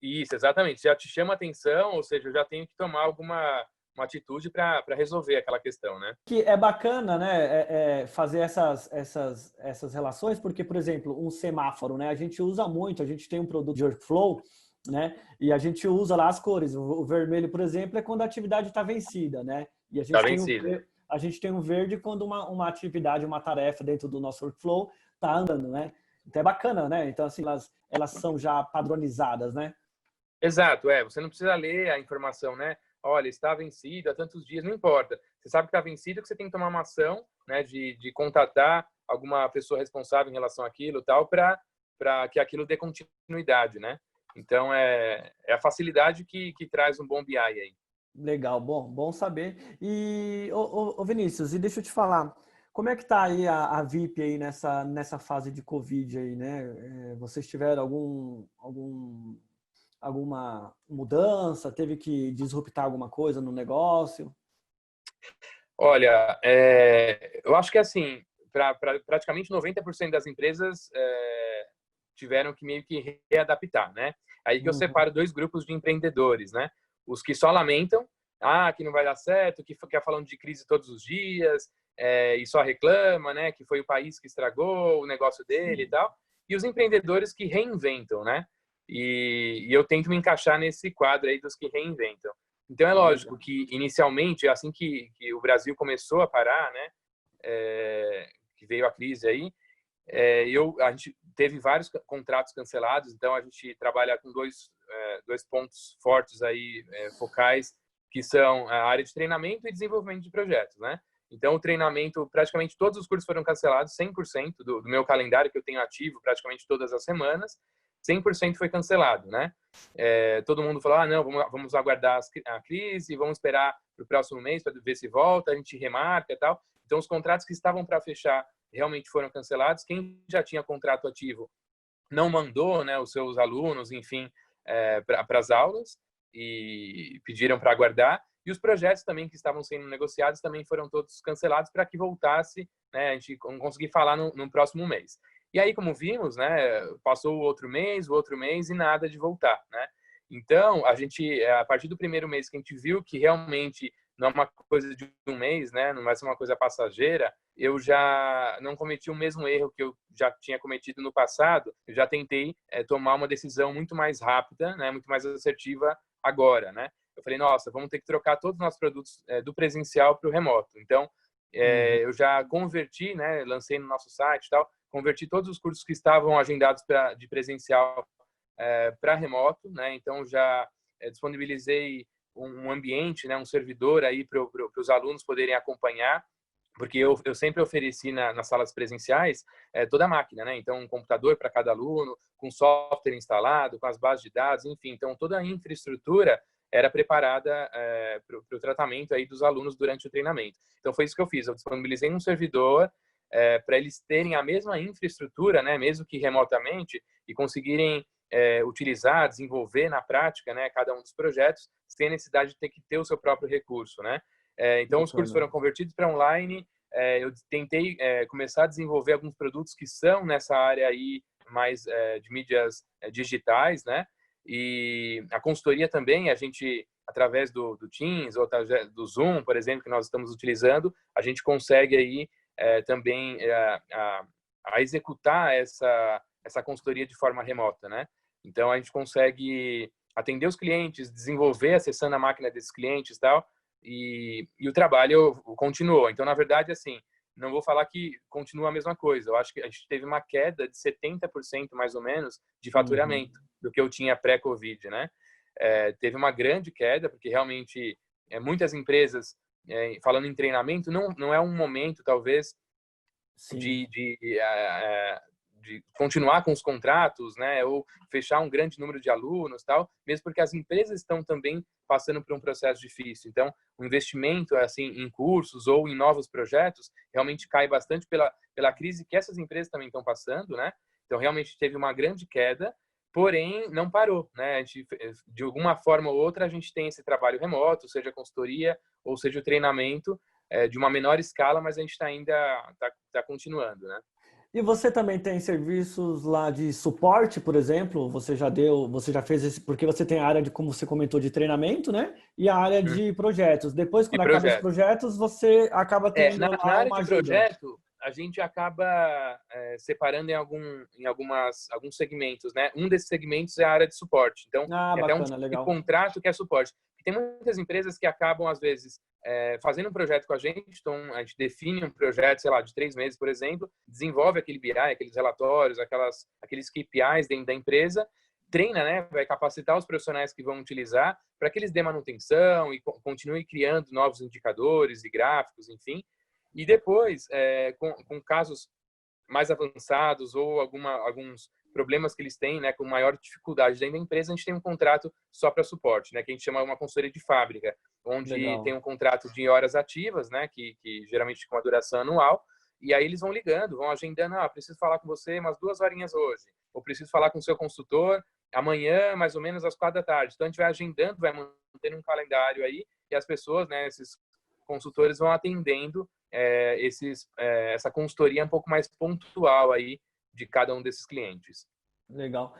Isso, exatamente. Já te chama atenção, ou seja, eu já tenho que tomar uma atitude para resolver aquela questão, né? Que é bacana, né? Fazer essas relações, porque, por exemplo, um semáforo, né? A gente usa muito, a gente tem um produto de workflow, né? E a gente usa lá as cores. O vermelho, por exemplo, é quando a atividade está vencida, né? E Tá vencido. a gente tem um verde quando uma atividade, uma tarefa dentro do nosso workflow está andando, né? Então é bacana, né? Então, assim, elas são já padronizadas, né? Exato, você não precisa ler a informação, né? Olha, está vencido há tantos dias, não importa. Você sabe que está vencido, que você tem que tomar uma ação, né? De contatar alguma pessoa responsável em relação àquilo, tal, para que aquilo dê continuidade, né? Então é a facilidade que traz um bom BI aí. Legal, bom saber. E, ô Vinícius, e deixa eu te falar, como é que tá aí a VIP aí nessa fase de Covid aí, né? Vocês tiveram alguma mudança? Teve que disruptar alguma coisa no negócio? Olha, eu acho que assim, praticamente 90% das empresas tiveram que meio que readaptar, né? Aí que eu Uhum. separo dois grupos de empreendedores, né? Os que só lamentam, que não vai dar certo, que fica falando de crise todos os dias, e só reclama, né? Que foi o país que estragou o negócio dele e Sim. tal. E os empreendedores que reinventam, né? E eu tento me encaixar nesse quadro aí dos que reinventam. Então é lógico Legal. que inicialmente, assim que o Brasil começou a parar, né? Que veio a crise aí, a gente teve vários contratos cancelados, então a gente trabalha com dois pontos fortes aí, focais, que são a área de treinamento e desenvolvimento de projetos, né? Então, o treinamento, praticamente todos os cursos foram cancelados, 100% do meu calendário que eu tenho ativo praticamente todas as semanas, 100% foi cancelado, né? Todo mundo falou, não, vamos aguardar a crise, vamos esperar para o próximo mês para ver se volta, a gente remarca e tal. Então, os contratos que estavam para fechar realmente foram cancelados. Quem já tinha contrato ativo não mandou, né, os seus alunos, enfim, para as aulas e pediram para aguardar. E os projetos também que estavam sendo negociados também foram todos cancelados para que voltasse, né, a gente conseguir falar no próximo mês. E aí, como vimos, né, passou o outro mês e nada de voltar, né? Então, a gente, a partir do primeiro mês que a gente viu que realmente não é uma coisa de um mês, né, não vai ser uma coisa passageira, eu já não cometi o mesmo erro que eu já tinha cometido no passado. Eu já tentei tomar uma decisão muito mais rápida, né, muito mais assertiva agora, né? Eu falei, nossa, vamos ter que trocar todos os nossos produtos do presencial para o remoto. Então, Uhum. eu já converti, né, lancei no nosso site e tal, converti todos os cursos que estavam agendados de presencial para remoto, né? Então, já disponibilizei um ambiente, né, um servidor aí para os alunos poderem acompanhar, porque eu sempre ofereci nas salas presenciais toda a máquina, né? Então, um computador para cada aluno, com software instalado, com as bases de dados, enfim. Então, toda a infraestrutura era preparada para o tratamento aí dos alunos durante o treinamento. Então, foi isso que eu fiz. Eu disponibilizei um servidor para eles terem a mesma infraestrutura, né? Mesmo que remotamente, e conseguirem utilizar, desenvolver na prática, né? Cada um dos projetos, sem necessidade de ter que ter o seu próprio recurso, né? Então, os cursos Bacana. foram convertidos para online. Eu tentei começar a desenvolver alguns produtos que são nessa área aí mais de mídias digitais, né? E a consultoria também, a gente, através do Teams ou do Zoom, por exemplo, que nós estamos utilizando, a gente consegue aí também a executar essa consultoria de forma remota, né? Então, a gente consegue atender os clientes, desenvolver acessando a máquina desses clientes e tal, e o trabalho continuou. Então, na verdade, assim, não vou falar que continua a mesma coisa. Eu acho que a gente teve uma queda de 70% mais ou menos de faturamento do que eu tinha pré-Covid, né? Teve uma grande queda, porque realmente muitas empresas, falando em treinamento, não é um momento, talvez, Sim. de continuar com os contratos, né, ou fechar um grande número de alunos, tal, mesmo porque as empresas estão também passando por um processo difícil. Então, o investimento assim em cursos ou em novos projetos realmente cai bastante pela crise que essas empresas também estão passando, né? Então, realmente teve uma grande queda, porém não parou, né? A gente, de alguma forma ou outra, a gente tem esse trabalho remoto, seja consultoria ou seja o treinamento, de uma menor escala, mas a gente ainda tá continuando, né? E você também tem serviços lá de suporte, por exemplo? Você já fez esse, porque você tem a área de, como você comentou, de treinamento, né? E a área de projetos. Depois, De quando acaba os projeto. projetos, você acaba tendo Na lá área uma de ajuda. projeto, a gente acaba separando alguns segmentos, né? Um desses segmentos é a área de suporte. Então, Ah, tem até um bacana, tipo de legal. contrato que é suporte. Tem muitas empresas que acabam, às vezes, fazendo um projeto com a gente. Então, a gente define um projeto, sei lá, de 3 meses, por exemplo, desenvolve aquele BI, aqueles relatórios, aqueles KPIs dentro da empresa, treina, né? Vai capacitar os profissionais que vão utilizar para que eles dêem manutenção e continuem criando novos indicadores e gráficos, enfim. E depois, com casos mais avançados ou alguns problemas que eles têm, né, com maior dificuldade dentro da empresa, a gente tem um contrato só para suporte, né, que a gente chama uma consultoria de fábrica, onde tem Legal. um contrato de horas ativas, né, que geralmente com uma duração anual, e aí eles vão ligando, vão agendando, preciso falar com você umas 2 horinhas hoje, ou preciso falar com o seu consultor amanhã, mais ou menos às 4 da tarde. Então a gente vai agendando, vai mantendo um calendário aí, e as pessoas, né, esses consultores vão atendendo essa consultoria um pouco mais pontual aí de cada um desses clientes. Legal.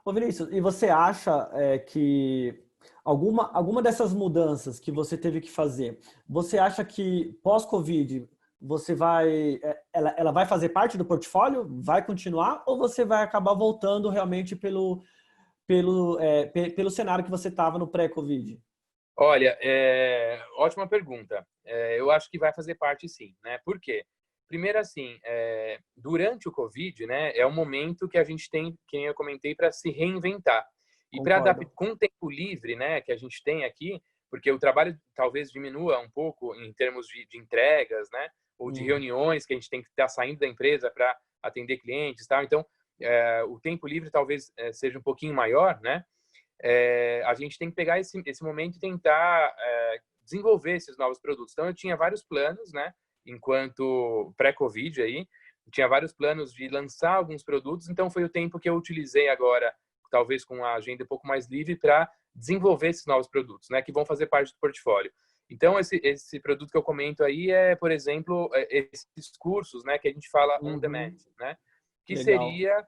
Ô Vinícius, e você acha que alguma dessas mudanças que você teve que fazer, você acha que pós-Covid ela vai fazer parte do portfólio? Vai continuar? Ou você vai acabar voltando realmente pelo cenário que você estava no pré-Covid? Olha, ótima pergunta. Eu acho que vai fazer parte sim, né? Por quê? Primeiro, assim, durante o Covid, né, é um momento que a gente tem, que eu comentei, para se reinventar. E para adaptar Concordo. com o tempo livre, né, que a gente tem aqui, porque o trabalho talvez diminua um pouco em termos de entregas, né, ou de Uhum. reuniões que a gente tem que estar saindo da empresa para atender clientes, tal. Então, o tempo livre talvez seja um pouquinho maior, né? A gente tem que pegar esse momento e tentar desenvolver esses novos produtos. Então, eu tinha vários planos, né? Enquanto pré-Covid aí, tinha vários planos de lançar alguns produtos. Então, foi o tempo que eu utilizei agora, talvez com a agenda um pouco mais livre, para desenvolver esses novos produtos, né? Que vão fazer parte do portfólio. Então, esse produto que eu comento aí por exemplo, esses cursos, né? Que a gente fala on demand, Uhum. né? Que Legal. seria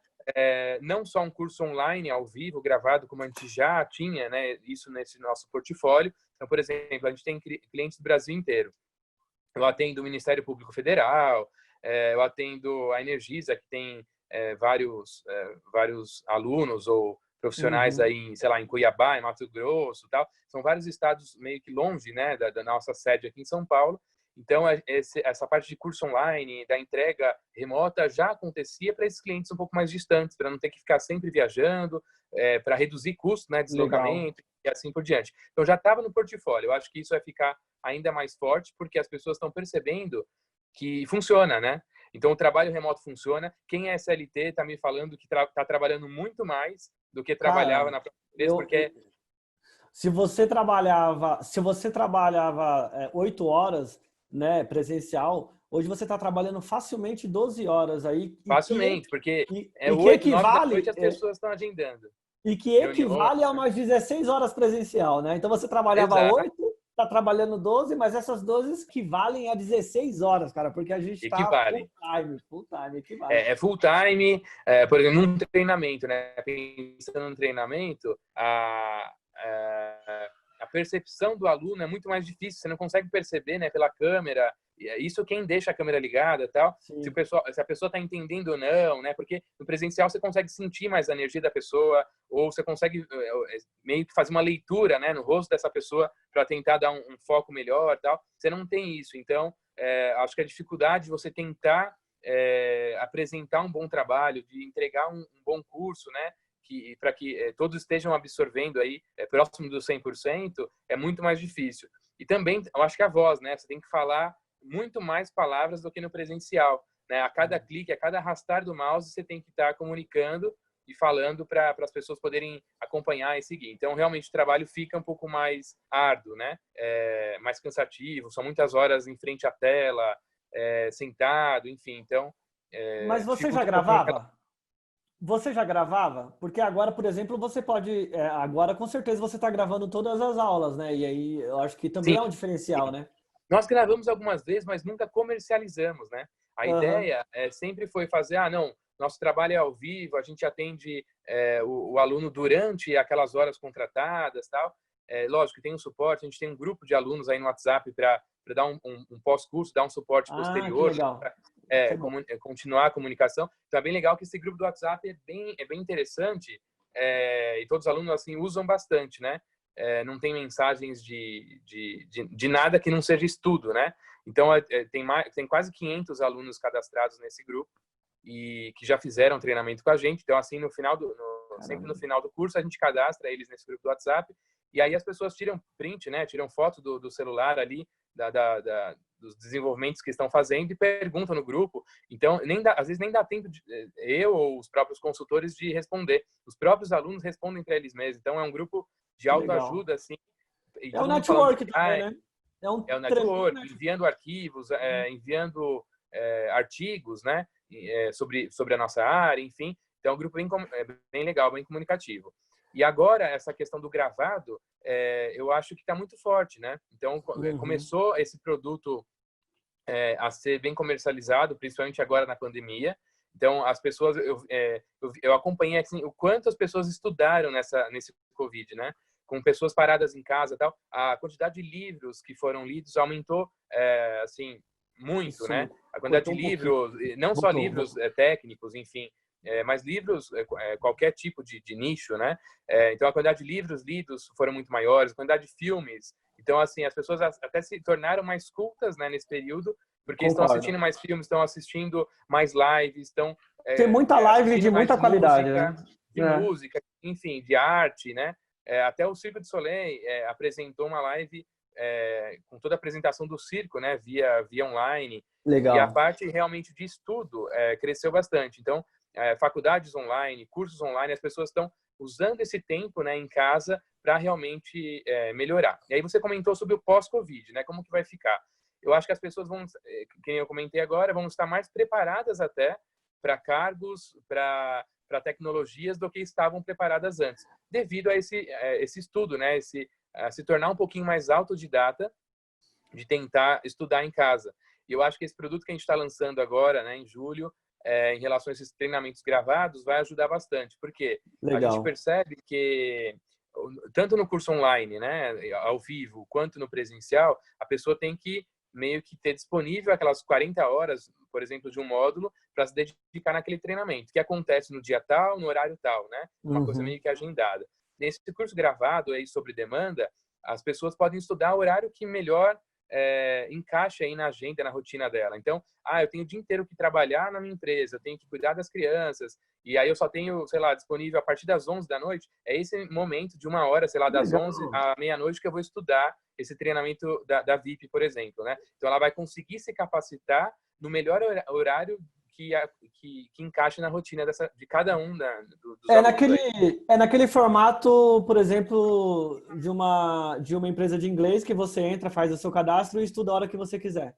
não só um curso online, ao vivo, gravado, como a gente já tinha, né, isso nesse nosso portfólio. Então, por exemplo, a gente tem clientes do Brasil inteiro. Eu atendo o Ministério Público Federal, eu atendo a Energisa, que tem vários alunos ou profissionais Uhum. aí, sei lá, em Cuiabá, em Mato Grosso, tal. São vários estados meio que longe, né, da nossa sede aqui em São Paulo. Então, essa parte de curso online, da entrega remota, já acontecia para esses clientes um pouco mais distantes, para não ter que ficar sempre viajando, para reduzir custo, né, Legal. deslocamento e assim por diante. Então, já estava no portfólio. Eu acho que isso vai ficar ainda mais forte, porque as pessoas estão percebendo que funciona, né? Então, o trabalho remoto funciona. Quem é SLT está me falando que está trabalhando muito mais do que trabalhava Cara, na própria empresa, eu, porque se você trabalhava 8 horas, né, presencial, hoje você está trabalhando facilmente 12 horas aí facilmente, porque é e que 8, 9 da noite equivale as pessoas estão agendando e que reuniões, equivale a né? umas 16 horas presencial, né? Então você trabalhava Exato, 8, está trabalhando 12, mas essas 12 equivalem a 16 horas, cara, porque a gente está equivalem. full time, equivale. Full time, por exemplo, num treinamento, né? Pensando no treinamento, a percepção do aluno é muito mais difícil. Você não consegue perceber, né, pela câmera Isso quem deixa a câmera ligada, tal, Sim. se a pessoa está entendendo ou não, né? Porque no presencial você consegue sentir mais a energia da pessoa, ou você consegue meio que fazer uma leitura, né, no rosto dessa pessoa para tentar dar um foco melhor, tal. Você não tem isso, então acho que a dificuldade de você tentar apresentar um bom trabalho, de entregar um bom curso, né, para que todos estejam absorvendo aí próximo do 100%, é muito mais difícil. E também, eu acho que a voz, né, você tem que falar muito mais palavras do que no presencial, né? A cada clique, a cada arrastar do mouse, você tem que estar comunicando e falando para as pessoas poderem acompanhar e seguir. Então, realmente, o trabalho fica um pouco mais árduo, né? Mais cansativo, são muitas horas em frente à tela, sentado, enfim. Então, Mas você já dificulta um pouquinho. gravava? Você já gravava? Porque agora, por exemplo, você pode. Agora, com certeza, você está gravando todas as aulas, né? E aí eu acho que também Sim, é um diferencial, né? nós gravamos algumas vezes, mas nunca comercializamos, né? A Aham. ideia sempre foi fazer, não, nosso trabalho é ao vivo, a gente atende o aluno durante aquelas horas contratadas, tal. Lógico que tem um suporte, a gente tem um grupo de alunos aí no WhatsApp para dar um pós-curso, dar um suporte Ah, que posterior, legal. Isso é bom. continuar a comunicação. Então é bem legal que esse grupo do WhatsApp é bem interessante, e todos os alunos assim usam bastante, né? Não tem mensagens de nada que não seja estudo, né? Então, tem quase 500 alunos cadastrados nesse grupo e que já fizeram treinamento com a gente. Então, assim, sempre no final do curso, a gente cadastra eles nesse grupo do WhatsApp e aí as pessoas tiram print, né? Tiram foto do celular ali, dos desenvolvimentos que estão fazendo e perguntam no grupo. Então, às vezes nem dá tempo eu ou os próprios consultores de responder. Os próprios alunos respondem para eles mesmos. Então, é um grupo de Que legal. autoajuda, assim, e É o todo mundo falando de network também, né? É um é o tremendo network, network. enviando arquivos, enviando artigos, né, sobre a nossa área, enfim. Então, é um grupo bem legal, bem comunicativo. E agora, essa questão do gravado, eu acho que está muito forte, né? Então, Uhum. começou esse produto a ser bem comercializado, principalmente agora na pandemia. Então, as pessoas, eu acompanhei assim, o quanto as pessoas estudaram nesse Covid, né? Com pessoas paradas em casa, e tal, a quantidade de livros que foram lidos aumentou, assim, muito, né? Isso A quantidade de cortou um pouquinho. livros, não só livros Voltou. técnicos, enfim, mas livros, qualquer tipo de nicho, né? Então, a quantidade de livros lidos foram muito maiores, a quantidade de filmes. Então, assim, as pessoas até se tornaram mais cultas, né, nesse período, porque estão Concordo. assistindo mais filmes, estão assistindo mais lives, estão Tem muita live de assistindo muita mais qualidade, música, né? de música, enfim, de arte, né? Até o Circo du Soleil apresentou uma live com toda a apresentação do circo, né, via online, e a Legal. parte realmente de estudo cresceu bastante. Então, faculdades online, cursos online, as pessoas estão usando esse tempo, né, em casa para realmente melhorar. E aí você comentou sobre o pós-Covid, né, como que vai ficar? Eu acho que as pessoas vão, quem eu comentei agora, vão estar mais preparadas até para cargos, para tecnologias do que estavam preparadas antes, devido a esse estudo, né, a se tornar um pouquinho mais autodidata, de tentar estudar em casa. E eu acho que esse produto que a gente está lançando agora, né, em julho, em relação a esses treinamentos gravados, vai ajudar bastante, porque a gente Legal. percebe que tanto no curso online, né, ao vivo, quanto no presencial, a pessoa tem que meio que ter disponível aquelas 40 horas, por exemplo, de um módulo para se dedicar naquele treinamento, que acontece no dia tal, no horário tal, né? Uma coisa Uhum. meio que agendada. Nesse curso gravado aí sobre demanda, as pessoas podem estudar o horário que melhor encaixa aí na agenda, na rotina dela. Então, eu tenho o dia inteiro que trabalhar na minha empresa, eu tenho que cuidar das crianças, e aí eu só tenho, sei lá, disponível a partir das 11 da noite, é esse momento de uma hora, sei lá, das 11 Legal. à meia-noite que eu vou estudar esse treinamento da VIP, por exemplo, né? Então, ela vai conseguir se capacitar no melhor horário que encaixa na rotina de cada um dos É alunos naquele, aí. é naquele formato, por exemplo, de uma empresa de inglês que você entra, faz o seu cadastro e estuda a hora que você quiser.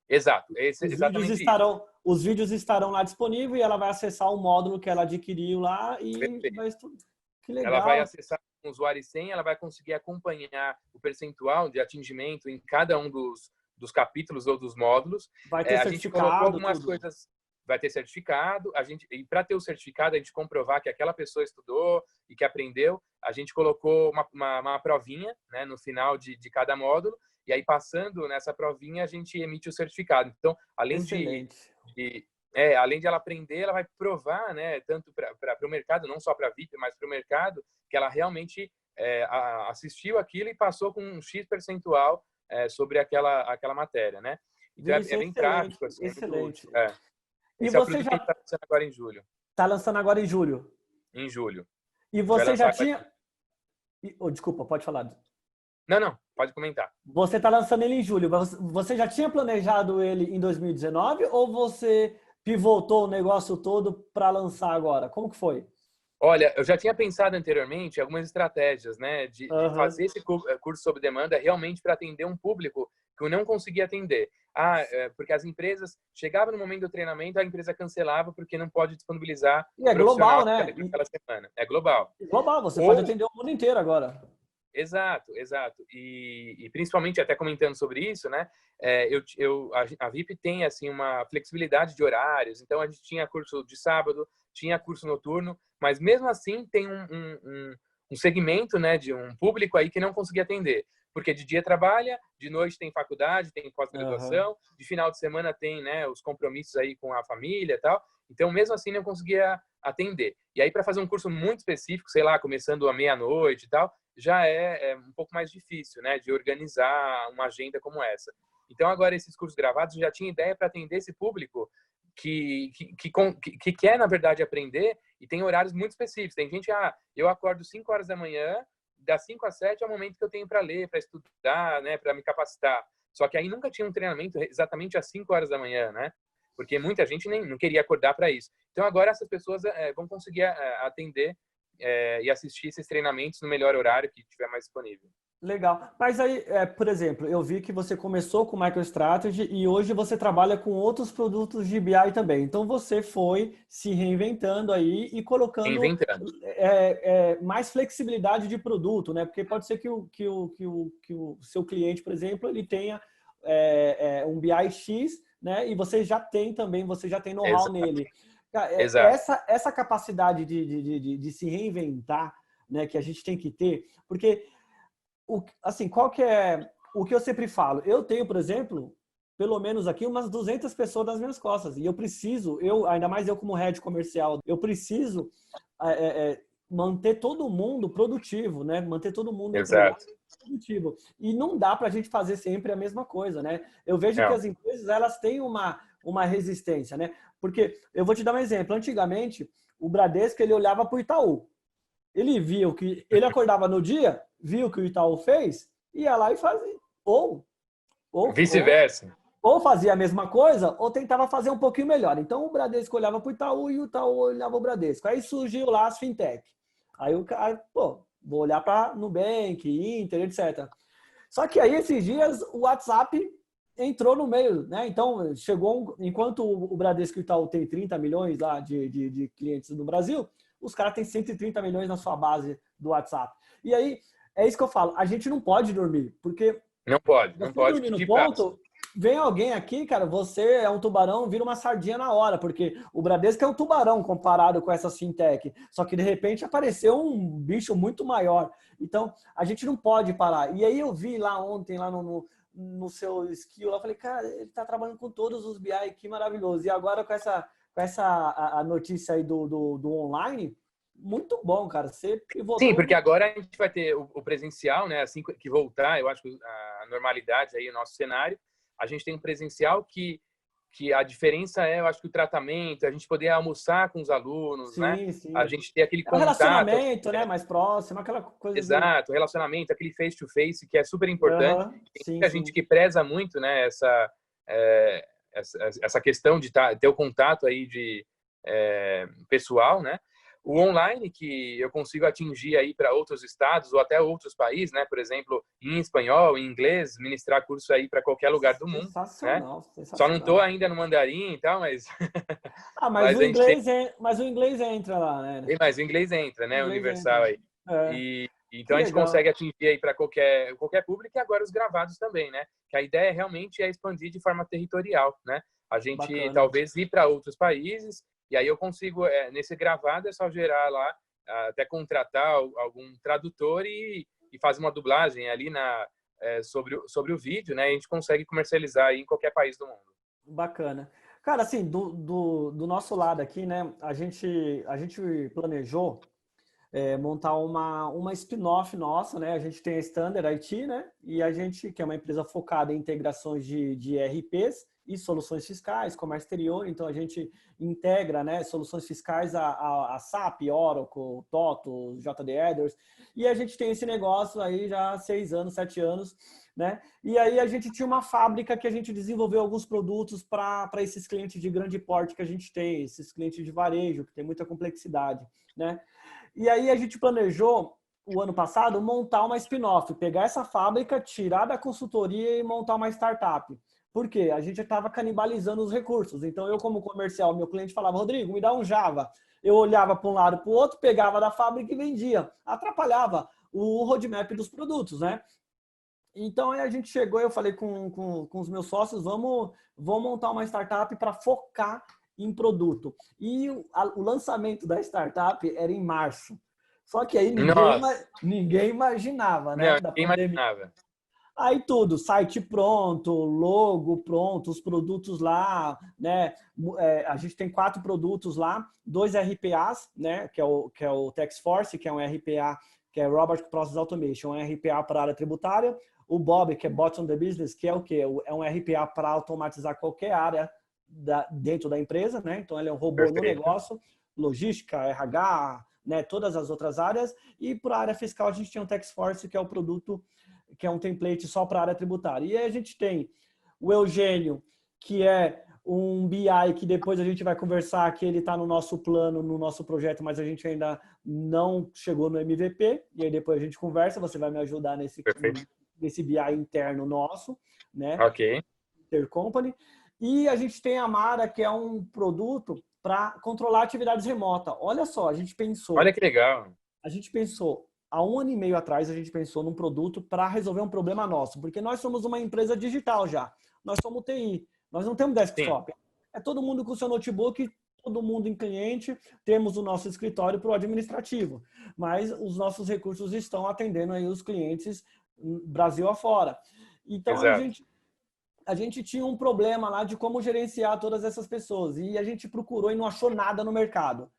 Exato, Os vídeos exatamente isso. estarão, os vídeos estarão lá disponíveis e ela vai acessar o módulo que ela adquiriu lá e Perfeito. vai estudar. Que Ela vai legal. acessar com o usuário e senha, ela vai conseguir acompanhar o percentual de atingimento em cada um dos capítulos ou dos módulos. Vai ter A gente colocou certificado, algumas tudo. coisas, vai ter certificado, e para ter o certificado, a gente comprovar que aquela pessoa estudou e que aprendeu, a gente colocou uma provinha, né, no final de cada módulo, e aí passando nessa provinha a gente emite o certificado. Então, além além de ela aprender, ela vai provar, né, tanto para o mercado, não só para a VIP, mas para o mercado, que ela realmente assistiu aquilo e passou com um X percentual sobre aquela matéria, né? Então Viu, isso é é bem excelente, prático, assim, é muito excelente. útil. E Esse é o você produto que a já gente está lançando agora em julho. está lançando agora em julho. Em julho. E A gente vai você já lançar agora. tinha... desculpa, pode falar. Não, pode comentar. Você está lançando ele em julho. Você já tinha planejado ele em 2019 ou você pivotou o negócio todo para lançar agora? Como que foi? Olha, eu já tinha pensado anteriormente em algumas estratégias, né, de Aham. fazer esse curso sob demanda realmente para atender um público que eu não conseguia atender. Porque as empresas chegavam no momento do treinamento, a empresa cancelava porque não pode disponibilizar E o é profissional global, né? naquela semana. É global. Global, você pode Ou atender o mundo inteiro agora. Exato, exato. E principalmente até comentando sobre isso, né? A VIP tem assim uma flexibilidade de horários. Então a gente tinha curso de sábado, tinha curso noturno, mas mesmo assim tem um segmento, né, de um público aí que não conseguia atender, porque de dia trabalha, de noite tem faculdade, tem Aham. pós-graduação, de final de semana tem, né, os compromissos aí com a família e tal. Então mesmo assim não conseguia atender. E aí para fazer um curso muito específico, sei lá, começando à meia-noite e tal, já é um pouco mais difícil, né, de organizar uma agenda como essa. Então, agora, esses cursos gravados, eu já tinha ideia para atender esse público que quer, na verdade, aprender e tem horários muito específicos. Tem gente, eu acordo 5 horas da manhã, das 5 às 7 é o momento que eu tenho para ler, para estudar, né, para me capacitar. Só que aí nunca tinha um treinamento exatamente às 5 horas da manhã, né? Porque muita gente nem não queria acordar para isso. Então, agora essas pessoas vão conseguir atender e assistir esses treinamentos no melhor horário que tiver mais disponível. Legal. Mas aí, por exemplo, eu vi que você começou com MicroStrategy e hoje você trabalha com outros produtos de BI também. Então você foi se reinventando aí e colocando Reinventando. mais flexibilidade de produto, né? Porque pode ser que o seu cliente, por exemplo, ele tenha um BI X, né? E você já tem know-how Exato. nele. Cara, Exato. essa capacidade de se reinventar, né, que a gente tem que ter, porque assim, qual que é o que eu sempre falo? Eu tenho, por exemplo, pelo menos aqui umas 200 pessoas nas minhas costas e eu preciso, ainda mais eu como head comercial, eu preciso manter todo mundo produtivo, né? Manter todo mundo empregado Exato. produtivo. E não dá para a gente fazer sempre a mesma coisa, né? Eu vejo que Não. as empresas elas têm uma resistência, né? Porque eu vou te dar um exemplo. Antigamente, o Bradesco ele olhava para o Itaú. Ele via o que ele acordava no dia, via o que o Itaú fez, ia lá e fazia. Ou, ou, Vice-versa. ou fazia a mesma coisa, ou tentava fazer um pouquinho melhor. Então o Bradesco olhava para o Itaú e o Itaú olhava o Bradesco. Aí surgiu lá as fintech. Aí o cara, vou olhar para Nubank, Inter, etc. Só que aí esses dias o WhatsApp entrou no meio, né? Então enquanto o Bradesco e o Itaú tem 30 milhões lá de clientes no Brasil, os caras têm 130 milhões na sua base do WhatsApp. E aí, é isso que eu falo, a gente não pode dormir, porque Não você pode dormir no que passa. ponto, vem alguém aqui, cara, você é um tubarão, vira uma sardinha na hora, porque o Bradesco é um tubarão comparado com essa fintech, só que de repente apareceu um bicho muito maior. Então, a gente não pode parar. E aí eu vi lá ontem, lá no seu skill, eu falei, cara, ele tá trabalhando com todos os BI, que maravilhoso. E agora com a notícia aí do online, muito bom, cara. Você Sim, pivotou. porque agora a gente vai ter o presencial, né? Assim que voltar, eu acho que a normalidade aí, o nosso cenário, a gente tem um presencial que a diferença eu acho que o tratamento, a gente poder almoçar com os alunos, né? Sim, A sim. gente ter aquele É um contato, relacionamento, né? Mais próximo, aquela coisa do. exato, relacionamento, aquele face-to-face que é super importante. Aham, Tem sim, muita gente sim. que preza muito, né? É, essa questão de ter o contato aí pessoal, né? O online que eu consigo atingir aí para outros estados ou até outros países, né? Por exemplo, em espanhol, em inglês, ministrar curso aí para qualquer lugar do mundo, né? Sensacional, Só não estou sensacional. ainda no mandarim e tal, mas Ah, mas mas o a gente tem, inglês mas o inglês entra lá, né? mas o inglês entra, O né? inglês Universal entra. aí. É, E que então a gente legal. consegue atingir aí para qualquer público e agora os gravados também, né? Que a ideia realmente é expandir de forma territorial, né? A gente Bacana. talvez ir para outros países e aí eu consigo nesse gravado é só gerar lá até contratar algum tradutor e fazer uma dublagem ali sobre o vídeo, né? E a gente consegue comercializar aí em qualquer país do mundo. Bacana. Cara, assim, do nosso lado aqui, né, a gente planejou montar uma spin-off nossa, né? A gente tem a Standard IT, né? E a gente, que é uma empresa focada em integrações de ERPs e soluções fiscais, comércio exterior, então a gente integra, né, soluções fiscais a SAP, Oracle, TOTO, JD Edwards, e a gente tem esse negócio aí já há 6 anos, 7 anos, né? E aí a gente tinha uma fábrica que a gente desenvolveu alguns produtos para esses clientes de grande porte que a gente tem, esses clientes de varejo, que tem muita complexidade, né? E aí a gente planejou, o ano passado, montar uma spin-off, pegar essa fábrica, tirar da consultoria e montar uma startup. Por quê? A gente estava canibalizando os recursos. Então, eu como comercial, meu cliente falava, Rodrigo, me dá um Java. Eu olhava para um lado para o outro, pegava da fábrica e vendia. Atrapalhava o roadmap dos produtos, né? Então, aí a gente chegou, eu falei com os meus sócios, vamos montar uma startup para focar em produto. E o lançamento da startup era em março. Só que aí ninguém imaginava, né? Não, Da quem pandemia. imaginava? Aí tudo, site pronto, logo pronto, os produtos lá, né? A gente tem 4 produtos lá, 2 RPAs, né? Que é o TaxForce, que é um RPA, que é Robot Process Automation, um RPA para a área tributária. O Bob, que é Bot on the Business, que é o quê? É um RPA para automatizar qualquer área dentro da empresa, né? Então ele é um robô Perfeito. no negócio, logística, RH, né? Todas as outras áreas. E para a área fiscal a gente tem o TaxForce, que é o produto que é um template só para a área tributária. E aí a gente tem o Eugênio, que é um BI que depois a gente vai conversar, que ele está no nosso plano, no nosso projeto, mas a gente ainda não chegou no MVP, e aí depois a gente conversa, você vai me ajudar nesse BI interno nosso, né? Ok. Intercompany. E a gente tem a Mara, que é um produto para controlar atividades remotas. Olha só, a gente pensou... Olha que legal. A gente pensou, há 1 ano e meio atrás, a gente pensou num produto para resolver um problema nosso, porque nós somos uma empresa digital já. Nós somos TI, nós não temos desktop. Sim. É todo mundo com seu notebook, todo mundo em cliente, temos o nosso escritório para o administrativo, mas os nossos recursos estão atendendo aí os clientes Brasil afora. Então, a gente tinha um problema lá de como gerenciar todas essas pessoas, e a gente procurou e não achou nada no mercado.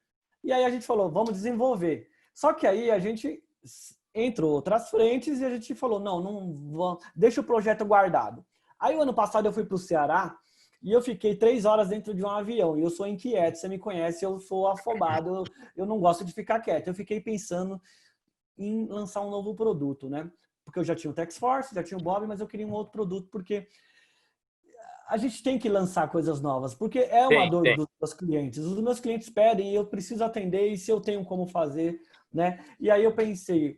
E aí a gente falou, vamos desenvolver. Só que aí a gente entrou outras frentes e a gente falou, não vamos, deixa o projeto guardado. Aí o ano passado eu fui para o Ceará e eu fiquei 3 horas dentro de um avião. E eu sou inquieto, você me conhece, eu sou afobado, eu não gosto de ficar quieto. Eu fiquei pensando em lançar um novo produto, né? Porque eu já tinha o TaxForce, já tinha o Bob, mas eu queria um outro produto porque a gente tem que lançar coisas novas, porque é uma dor dos meus clientes. Os meus clientes pedem e eu preciso atender, e se eu tenho como fazer, né? E aí eu pensei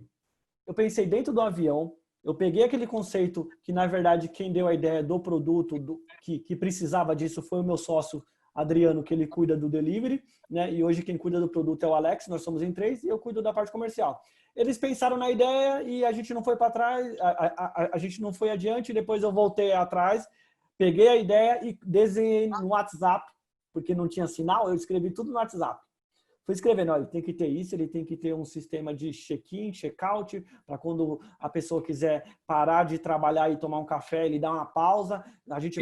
dentro do avião, eu peguei aquele conceito que, na verdade, quem deu a ideia do produto, que precisava disso foi o meu sócio Adriano, que ele cuida do delivery, né? E hoje quem cuida do produto é o Alex, nós somos em 3 e eu cuido da parte comercial. Eles pensaram na ideia e a gente não foi para trás, a gente não foi adiante, depois eu voltei atrás, peguei a ideia e desenhei no WhatsApp, porque não tinha sinal, eu escrevi tudo no WhatsApp. Fui escrevendo, olha, ele tem que ter isso, ele tem que ter um sistema de check-in, check-out, para quando a pessoa quiser parar de trabalhar e tomar um café, ele dá uma pausa, a gente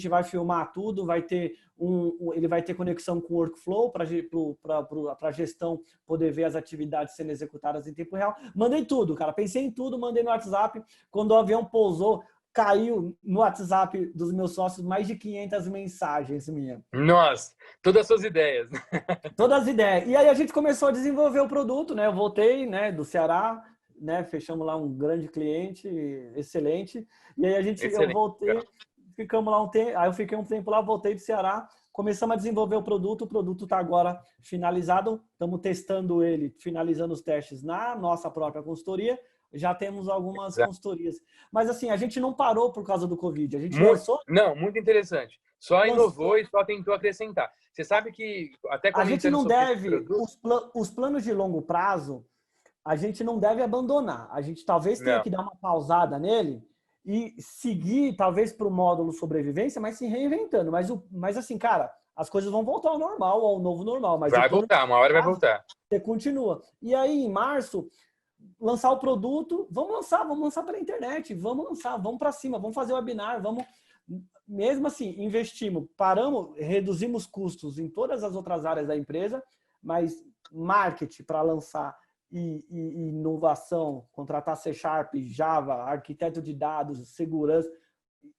vai filmar tudo, vai ter ele vai ter conexão com o workflow para a gestão poder ver as atividades sendo executadas em tempo real. Mandei tudo, cara, pensei em tudo, mandei no WhatsApp. Quando o avião pousou, caiu no WhatsApp dos meus sócios mais de 500 mensagens minhas. Nossa, todas as suas ideias. Todas as ideias. E aí a gente começou a desenvolver o produto, né? Eu voltei, né, do Ceará, né? Fechamos lá um grande cliente, excelente. E aí eu voltei, ficamos lá um tempo, aí eu fiquei um tempo lá, voltei do Ceará, começamos a desenvolver o produto está agora finalizado, estamos testando ele, finalizando os testes na nossa própria consultoria. Já temos algumas consultorias. Mas assim, a gente não parou por causa do Covid. A gente lançou... Não, muito interessante. Só inovou e só tentou acrescentar. Você sabe que, até a gente não deve... produto... Os planos de longo prazo, a gente não deve abandonar. A gente talvez tenha que dar uma pausada nele e seguir, talvez, para o módulo sobrevivência, mas se reinventando. Mas assim, cara, as coisas vão voltar ao normal, ao novo normal. Mas vai voltar, uma hora vai voltar. Você continua. E aí, em março... lançar o produto, vamos lançar pela internet, vamos lançar, vamos para cima, vamos fazer webinar, vamos... Mesmo assim, investimos, paramos, reduzimos custos em todas as outras áreas da empresa, mas marketing para lançar e inovação, contratar C Sharp, Java, arquiteto de dados, segurança,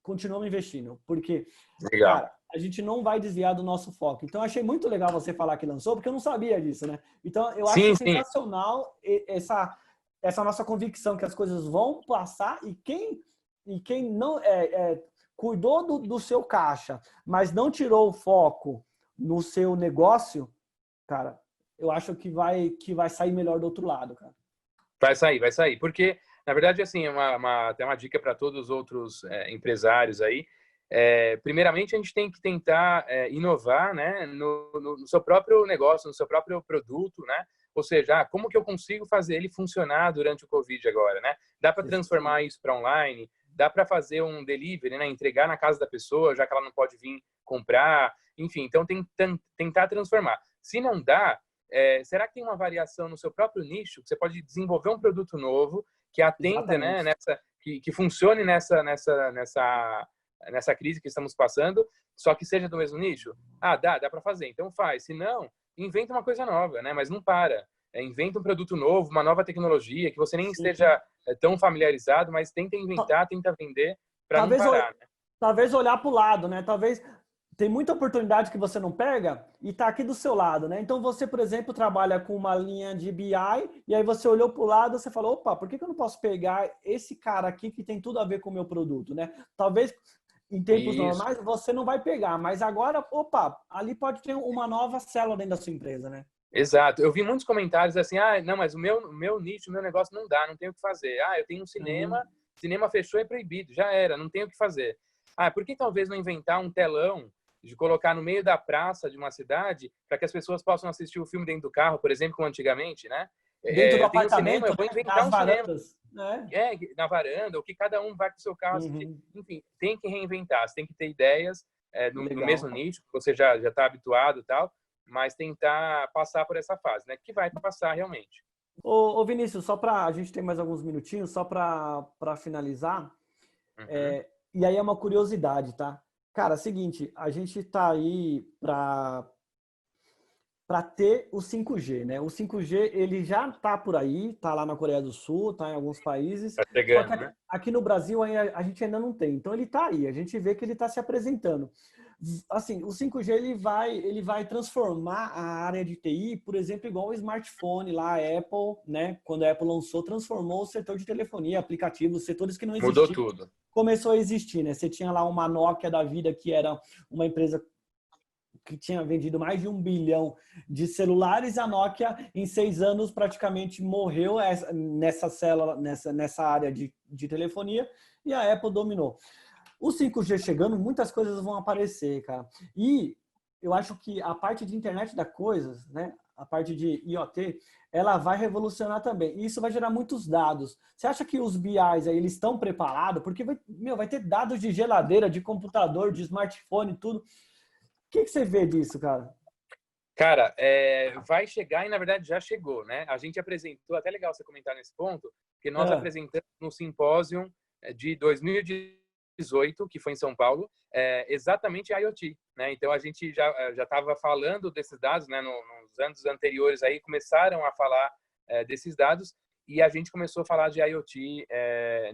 continuamos investindo, porque, Legal. cara, a gente não vai desviar do nosso foco. Então, eu achei muito legal você falar que lançou, porque eu não sabia disso, né? Então, eu acho Sim, sim. sensacional essa nossa convicção que as coisas vão passar e quem não cuidou do seu caixa, mas não tirou o foco no seu negócio, cara, eu acho que vai sair melhor do outro lado, cara. Vai sair. Porque, na verdade, assim, até uma dica para todos os outros empresários aí. Primeiramente, a gente tem que tentar inovar, né, no seu próprio negócio, no seu próprio produto, né? Ou seja, como que eu consigo fazer ele funcionar durante o Covid agora, né? Dá para transformar isso para online, dá para fazer um delivery, né? Entregar na casa da pessoa, já que ela não pode vir comprar. Enfim, então tentar transformar. Se não dá, será que tem uma variação no seu próprio nicho? Você pode desenvolver um produto novo que atenda, né, que funcione nessa crise que estamos passando, só que seja do mesmo nicho? Dá para fazer, então faz. Se não, inventa uma coisa nova, né? Mas não para. Inventa um produto novo, uma nova tecnologia que você nem esteja tão familiarizado, mas tenta inventar, tenta vender para não parar, né? Talvez olhar para o lado, né? Talvez tem muita oportunidade que você não pega e está aqui do seu lado, né? Então você, por exemplo, trabalha com uma linha de BI e aí você olhou para o lado e você falou, opa, por que eu não posso pegar esse cara aqui que tem tudo a ver com o meu produto, né? Talvez em tempos normais você não vai pegar, mas agora, opa, ali pode ter uma nova célula dentro da sua empresa, né? Exato. Eu vi muitos comentários assim, não, mas o meu nicho, o meu negócio não dá, não tenho o que fazer. Eu tenho um cinema, cinema fechou, é proibido, já era, não tenho o que fazer. Por que talvez não inventar um telão de colocar no meio da praça de uma cidade para que as pessoas possam assistir o filme dentro do carro, por exemplo, como antigamente, né? Dentro do Eu tenho um cinema, apartamento, eu vou né? inventar Nas um cinema. varandas, né? Na varanda, ou que cada um vai com o seu carro assistir. Enfim, tem que reinventar, você tem que ter ideias no mesmo nicho, que você já está habituado e tal, mas tentar passar por essa fase, né? Que vai passar realmente. Ô Vinícius, só para a gente ter mais alguns minutinhos, só para finalizar, e aí é uma curiosidade, tá? Cara, é o seguinte, a gente tá aí para ter o 5G, né? O 5G, ele já tá por aí, tá lá na Coreia do Sul, tá em alguns países. Tá chegando, Só que aqui no Brasil a gente ainda não tem. Então ele tá aí, a gente vê que ele tá se apresentando. Assim, o 5G ele vai transformar a área de TI, por exemplo, igual o smartphone lá, a Apple, né? Quando a Apple lançou, transformou o setor de telefonia, aplicativos, setores que não existiam. Mudou tudo. Começou a existir, né? Você tinha lá uma Nokia da vida, que era uma empresa que tinha vendido mais de 1 bilhão de celulares, a Nokia, em 6 anos, praticamente morreu nessa área de telefonia, e a Apple dominou. O 5G chegando, muitas coisas vão aparecer, cara. E eu acho que a parte de internet das coisas, né? A parte de IoT, ela vai revolucionar também. E isso vai gerar muitos dados. Você acha que os BIs aí, eles estão preparados? Porque vai ter dados de geladeira, de computador, de smartphone, tudo. O que você vê disso, cara? Cara, vai chegar e, na verdade, já chegou, né? A gente apresentou, até legal você comentar nesse ponto, porque nós apresentamos no simpósio de 2018, que foi em São Paulo, exatamente a IoT, né? Então, a gente já estava falando desses dados, né? Nos anos anteriores aí, começaram a falar desses dados e a gente começou a falar de IoT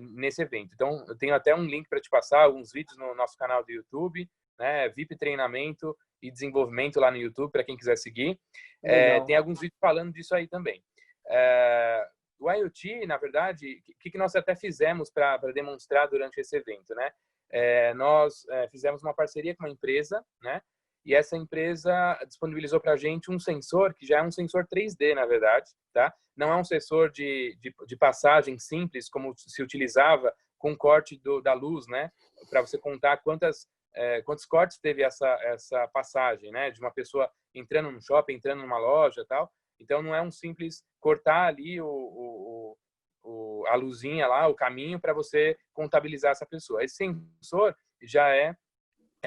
nesse evento. Então, eu tenho até um link para te passar, alguns vídeos no nosso canal do YouTube, né? VIP Treinamento e Desenvolvimento lá no YouTube, para quem quiser seguir. Tem alguns vídeos falando disso aí também. O IoT, na verdade, o que nós até fizemos para demonstrar durante esse evento, né? Nós fizemos uma parceria com uma empresa, né? E essa empresa disponibilizou para a gente um sensor, que já é um sensor 3D, na verdade, tá? Não é um sensor de passagem simples, como se utilizava com corte da luz, né? Para você contar quantos cortes teve essa passagem, né? De uma pessoa entrando no shopping, entrando numa loja, tal. Então não é um simples cortar ali a luzinha lá, o caminho para você contabilizar essa pessoa. Esse sensor já é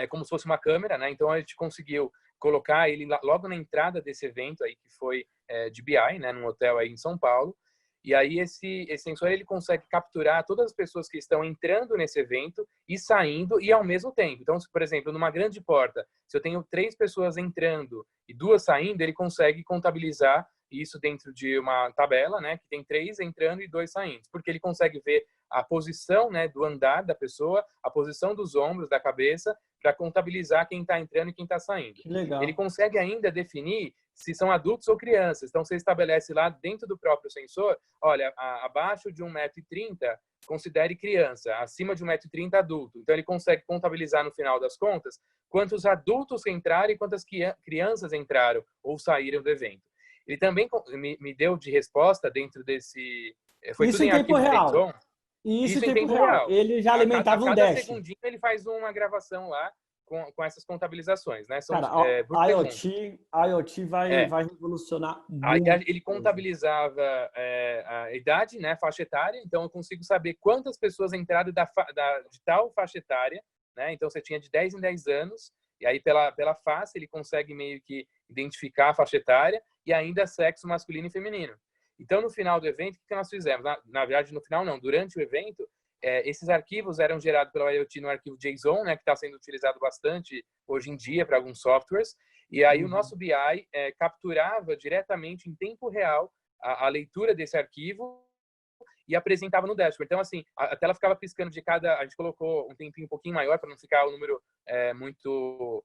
como se fosse uma câmera, né? Então a gente conseguiu colocar ele logo na entrada desse evento aí que foi de BI, né? Num hotel aí em São Paulo. E aí esse sensor ele consegue capturar todas as pessoas que estão entrando nesse evento e saindo e ao mesmo tempo. Então, por exemplo, numa grande porta, se eu tenho 3 pessoas entrando e 2 saindo, ele consegue contabilizar isso dentro de uma tabela, né, que tem 3 entrando e 2 saindo, porque ele consegue ver a posição, né, do andar da pessoa, a posição dos ombros, da cabeça, para contabilizar quem está entrando e quem está saindo. Que legal. Ele consegue ainda definir se são adultos ou crianças. Então, você estabelece lá dentro do próprio sensor, olha, abaixo de 1,30 m, considere criança, acima de 1,30 m, adulto. Então, ele consegue contabilizar no final das contas quantos adultos entraram e quantas crianças entraram ou saíram do evento. Ele também me deu de resposta dentro desse... Foi Isso tudo em em tempo arquivo real. JSON. Isso em tempo real. Ele já alimentava um cada dash. segundinho ele faz uma gravação lá com essas contabilizações, né? São, Cara, por segundo. IoT vai revolucionar Aí muito. ele contabilizava a idade, né, faixa etária, então eu consigo saber quantas pessoas entraram de tal faixa etária, né? Então você tinha de 10 em 10 anos, e aí pela face ele consegue meio que identificar a faixa etária e ainda sexo masculino e feminino. Então no final do evento, o que nós fizemos? Na verdade, no final não, durante o evento, esses arquivos eram gerados pela IoT no arquivo JSON, né, que está sendo utilizado bastante hoje em dia para alguns softwares. E aí o nosso BI capturava diretamente em tempo real a leitura desse arquivo e apresentava no dashboard. Então, assim, a tela ficava piscando de cada... A gente colocou um tempinho um pouquinho maior para não ficar o número muito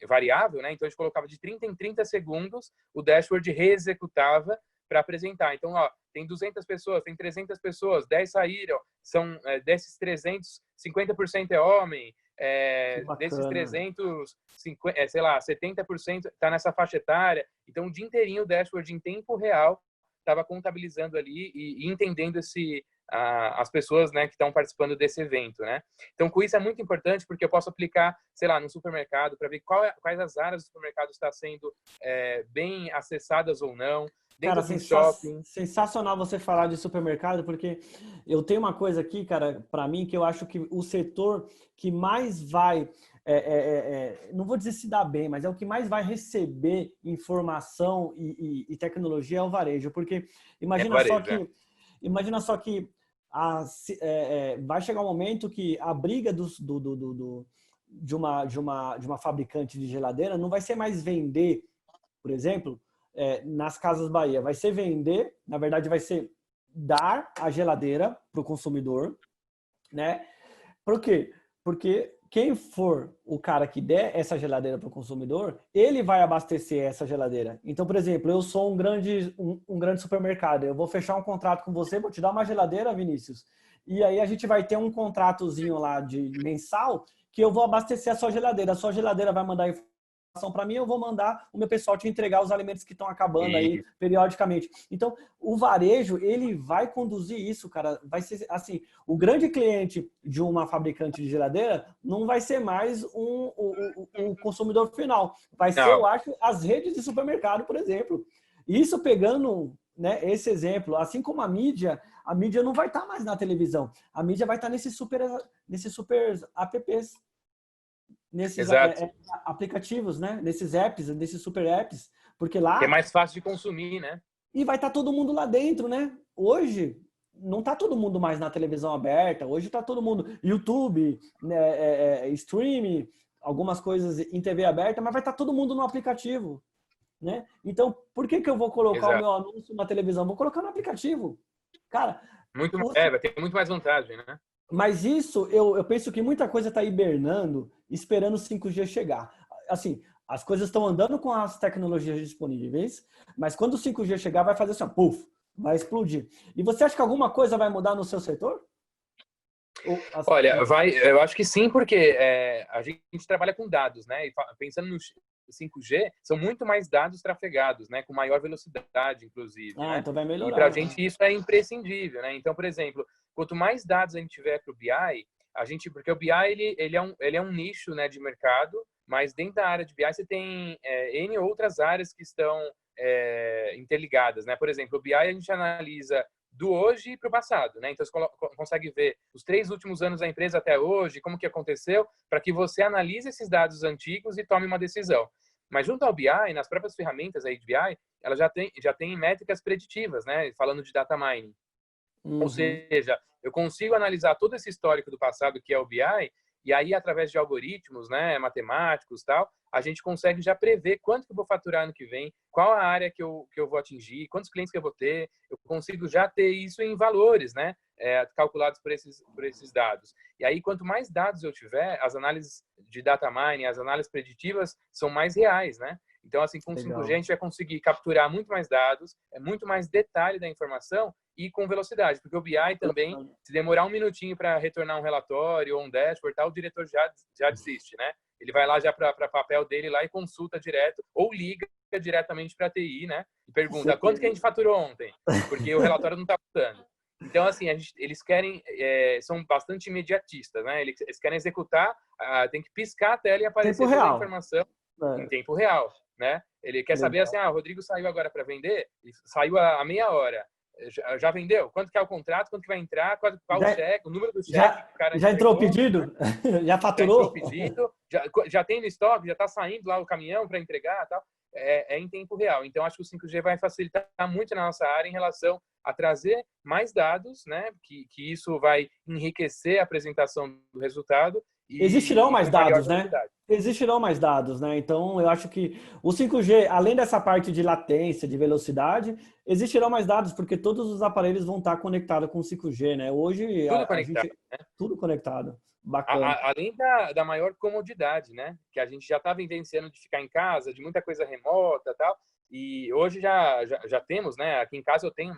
variável, né? Então, a gente colocava de 30 em 30 segundos, o dashboard reexecutava para apresentar. Então, ó, tem 200 pessoas, tem 300 pessoas, 10 saíram, são desses 300, 50% é homem, desses 300, sei lá, 70% está nessa faixa etária. Então, o dia inteirinho o dashboard em tempo real estava contabilizando ali e entendendo as pessoas, né, que estão participando desse evento, né? Então, com isso é muito importante porque eu posso aplicar, sei lá, no supermercado para ver quais as áreas do supermercado estão sendo bem acessadas ou não. Cara, Dentro do shopping. sensacional você falar de supermercado, porque eu tenho uma coisa aqui, cara, para mim, que eu acho que o setor que mais vai, não vou dizer se dá bem, mas é o que mais vai receber informação e tecnologia é o varejo, porque imagina só que vai chegar um momento que a briga de uma fabricante de geladeira não vai ser mais vender, por exemplo, nas Casas Bahia. Vai ser vender, na verdade vai ser dar a geladeira para o consumidor, né? Por quê? Porque quem for o cara que der essa geladeira para o consumidor, ele vai abastecer essa geladeira. Então, por exemplo, eu sou um grande supermercado, eu vou fechar um contrato com você, vou te dar uma geladeira, Vinícius, e aí a gente vai ter um contratozinho lá de mensal que eu vou abastecer a sua geladeira vai mandar informação para mim, eu vou mandar o meu pessoal te entregar os alimentos que estão acabando aí periodicamente. Então, o varejo, ele vai conduzir isso, cara. Vai ser assim, o grande cliente de uma fabricante de geladeira não vai ser mais um consumidor final. Vai ser, eu acho, as redes de supermercado, por exemplo. Isso pegando, né, esse exemplo, assim como a mídia não vai estar mais na televisão. A mídia vai estar nesses super apps. Nesses aplicativos, né? Nesses apps, nesses super apps, porque lá... Que é mais fácil de consumir, né? E vai estar todo mundo lá dentro, né? Hoje, não está todo mundo mais na televisão aberta, hoje está todo mundo... YouTube, né, streaming, algumas coisas em TV aberta, mas vai estar todo mundo no aplicativo, né? Então, por que eu vou colocar o meu anúncio na televisão? Vou colocar no aplicativo. Cara... vai ter muito mais vantagem, né? Mas isso, eu penso que muita coisa está hibernando, esperando o 5G chegar. Assim, as coisas estão andando com as tecnologias disponíveis, mas quando o 5G chegar, vai fazer assim, puf, vai explodir. E você acha que alguma coisa vai mudar no seu setor? Olha, eu acho que sim, porque a gente trabalha com dados, né? E pensando no 5G, são muito mais dados trafegados, né? Com maior velocidade, inclusive. Né? Então vai melhorar. E para a gente isso é imprescindível, né? Então, por exemplo, quanto mais dados a gente tiver para o BI, porque o BI ele é um nicho, né, de mercado, mas dentro da área de BI você tem N outras áreas que estão interligadas, né? Por exemplo, o BI a gente analisa do hoje para o passado, né? Então você consegue ver os 3 últimos anos da empresa até hoje, como que aconteceu, para que você analise esses dados antigos e tome uma decisão. Mas junto ao BI, nas próprias ferramentas aí de BI, ela já tem métricas preditivas, né? Falando de data mining. Ou seja, eu consigo analisar todo esse histórico do passado, que é o BI, e aí, através de algoritmos, né, matemáticos e tal, a gente consegue já prever quanto que eu vou faturar ano que vem, qual a área que eu vou atingir, quantos clientes que eu vou ter. Eu consigo já ter isso em valores, né, calculados por esses dados. E aí, quanto mais dados eu tiver, as análises de data mining, as análises preditivas são mais reais, né? Então, assim, com o 5G a gente vai conseguir capturar muito mais dados, muito mais detalhe da informação e com velocidade, porque o BI também, se demorar um minutinho para retornar um relatório ou um dashboard, tal, o diretor já desiste, né? Ele vai lá já para papel dele lá e consulta direto ou liga diretamente para a TI, né? E pergunta, quanto que a gente faturou ontem? Porque o relatório não está mudando. Então, assim, eles querem, são bastante imediatistas, né? Eles querem executar, tem que piscar a tela e aparecer toda a informação em tempo real, né? Ele quer saber assim, o Rodrigo saiu agora para vender, saiu há meia hora. Já vendeu? Quanto que é o contrato? Quanto que vai entrar? Qual o cheque? O número do cheque que o cara já entregou, entrou o pedido? Já faturou? Já entrou o pedido? Já tem no estoque? Já está saindo lá o caminhão para entregar? Tal. É em tempo real. Então, acho que o 5G vai facilitar muito na nossa área em relação a trazer mais dados, né? Que isso vai enriquecer a apresentação do resultado. Existirão mais dados, né? Velocidade. Existirão mais dados, né? Então, eu acho que o 5G, além dessa parte de latência, de velocidade, existirão mais dados, porque todos os aparelhos vão estar conectados com o 5G, né? Hoje, tudo conectado, né? Tudo conectado. Bacana. Além da maior comodidade, né? Que a gente já está vivenciando de ficar em casa, de muita coisa remota e tal. E hoje já temos, né? Aqui em casa eu tenho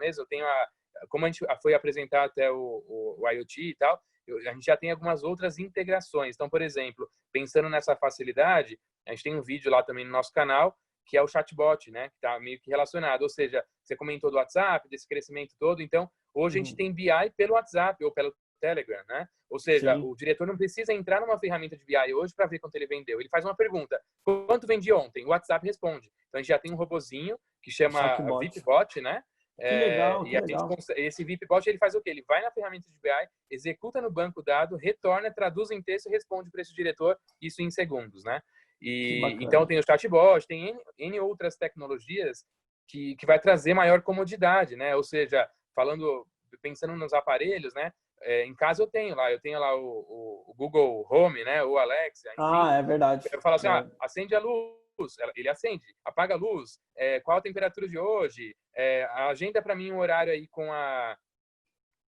como a gente foi apresentar até o IoT e tal, a gente já tem algumas outras integrações. Então, por exemplo, pensando nessa facilidade, a gente tem um vídeo lá também no nosso canal, que é o chatbot, né? Que está meio que relacionado. Ou seja, você comentou do WhatsApp, desse crescimento todo. Então, hoje a gente tem BI pelo WhatsApp ou pelo Telegram, né? Ou seja, o diretor não precisa entrar numa ferramenta de BI hoje para ver quanto ele vendeu. Ele faz uma pergunta: quanto vendi ontem? O WhatsApp responde. Então, a gente já tem um robozinho que chama VIPBot, né? Que legal, que legal. Esse VIPBot, ele faz o quê? Ele vai na ferramenta de BI, executa no banco dado, retorna, traduz em texto e responde para esse diretor, isso em segundos, né? E então tem o chatbot, tem N outras tecnologias que vai trazer maior comodidade, né? Ou seja, pensando nos aparelhos, né? Em casa eu tenho lá o Google Home, né? O Alexa, enfim. É verdade. Eu falo assim, acende a luz, ele acende, apaga a luz, qual a temperatura de hoje, agenda para mim um horário aí com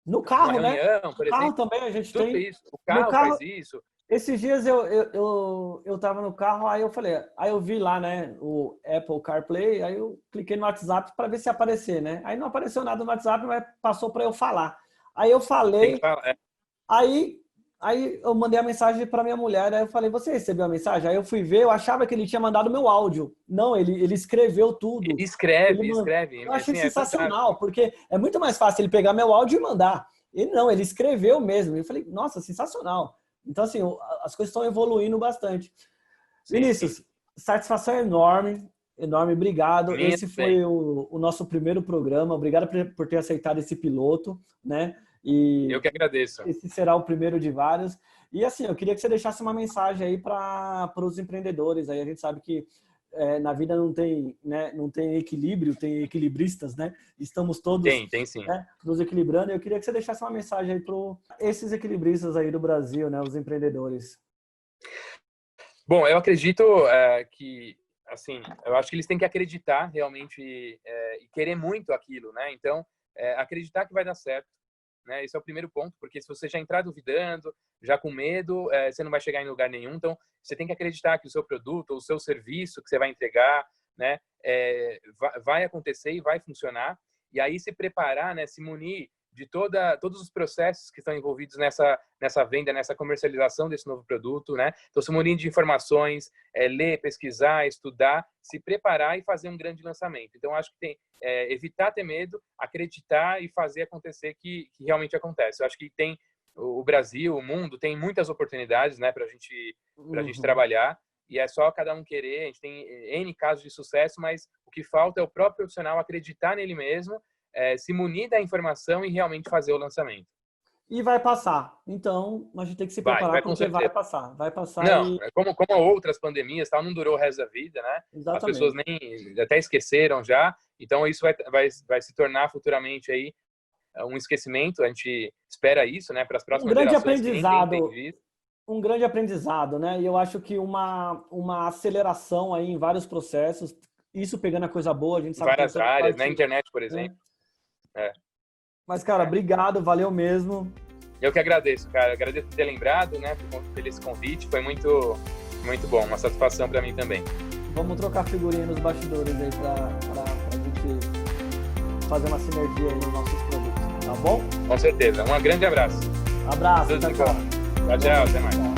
no carro, reunião, né? por exemplo. Carro também a gente tem. Isso. O carro faz isso. Esses dias eu tava no carro, aí eu vi lá, né, o Apple CarPlay, aí eu cliquei no WhatsApp para ver se aparecer, né? Aí não apareceu nada no WhatsApp, mas passou para eu falar. Aí eu falei, aí eu mandei a mensagem para minha mulher, aí eu falei, você recebeu a mensagem? Aí eu fui ver, eu achava que ele tinha mandado meu áudio. Não, ele escreveu tudo. Escreve. Eu achei sensacional, porque é muito mais fácil ele pegar meu áudio e mandar. Ele escreveu mesmo. Eu falei, nossa, sensacional. Então, assim, as coisas estão evoluindo bastante. Sim, Vinícius, satisfação enorme, obrigado. Esse foi o nosso primeiro programa. Obrigado por ter aceitado esse piloto, né? E eu que agradeço. Esse será o primeiro de vários. E, assim, eu queria que você deixasse uma mensagem aí para os empreendedores. Aí a gente sabe que na vida não tem, né, não tem equilíbrio, tem equilibristas, né? Estamos todos tem sim. Né, nos equilibrando. Eu queria que você deixasse uma mensagem aí para esses equilibristas aí do Brasil, né, os empreendedores. Bom, eu acredito que, assim, eu acho que eles têm que acreditar realmente e querer muito aquilo, né? Então, acreditar que vai dar certo, né? Esse é o primeiro ponto, porque se você já entrar duvidando, já com medo, você não vai chegar em lugar nenhum. Então, você tem que acreditar que o seu produto ou o seu serviço que você vai entregar, né, vai acontecer e vai funcionar. E aí se preparar, né, se munir de todos os processos que estão envolvidos nessa venda, nessa comercialização desse novo produto, né? Então, se munir de informações, ler, pesquisar, estudar, se preparar e fazer um grande lançamento. Então, acho que tem evitar ter medo, acreditar e fazer acontecer que realmente acontece. Eu acho que tem o Brasil, o mundo, tem muitas oportunidades, né, para a gente trabalhar. E é só cada um querer. A gente tem N casos de sucesso, mas o que falta é o próprio profissional acreditar nele mesmo, se munir da informação e realmente fazer o lançamento. e vai passar. Então, a gente tem que se preparar porque vai passar. Vai passar. Não, como outras pandemias, tal, não durou o resto da vida, né? Exatamente. As pessoas nem até esqueceram já. Então, isso vai se tornar futuramente aí um esquecimento. A gente espera isso, né? Para as próximas gerações que ninguém tem visto. Um grande aprendizado, né? E eu acho que uma aceleração aí em vários processos, isso pegando a coisa boa, a gente sabe várias áreas, na internet, por exemplo. Né? Mas, cara, obrigado, valeu mesmo. Eu que agradeço, cara. Agradeço por ter lembrado, né? Por esse convite. Foi muito, muito bom. Uma satisfação para mim também. Vamos trocar figurinha nos bastidores aí para a gente fazer uma sinergia aí nos nossos produtos, tá bom? Com certeza. Um grande abraço. Abraço, tchau, tchau. Tchau, até mais.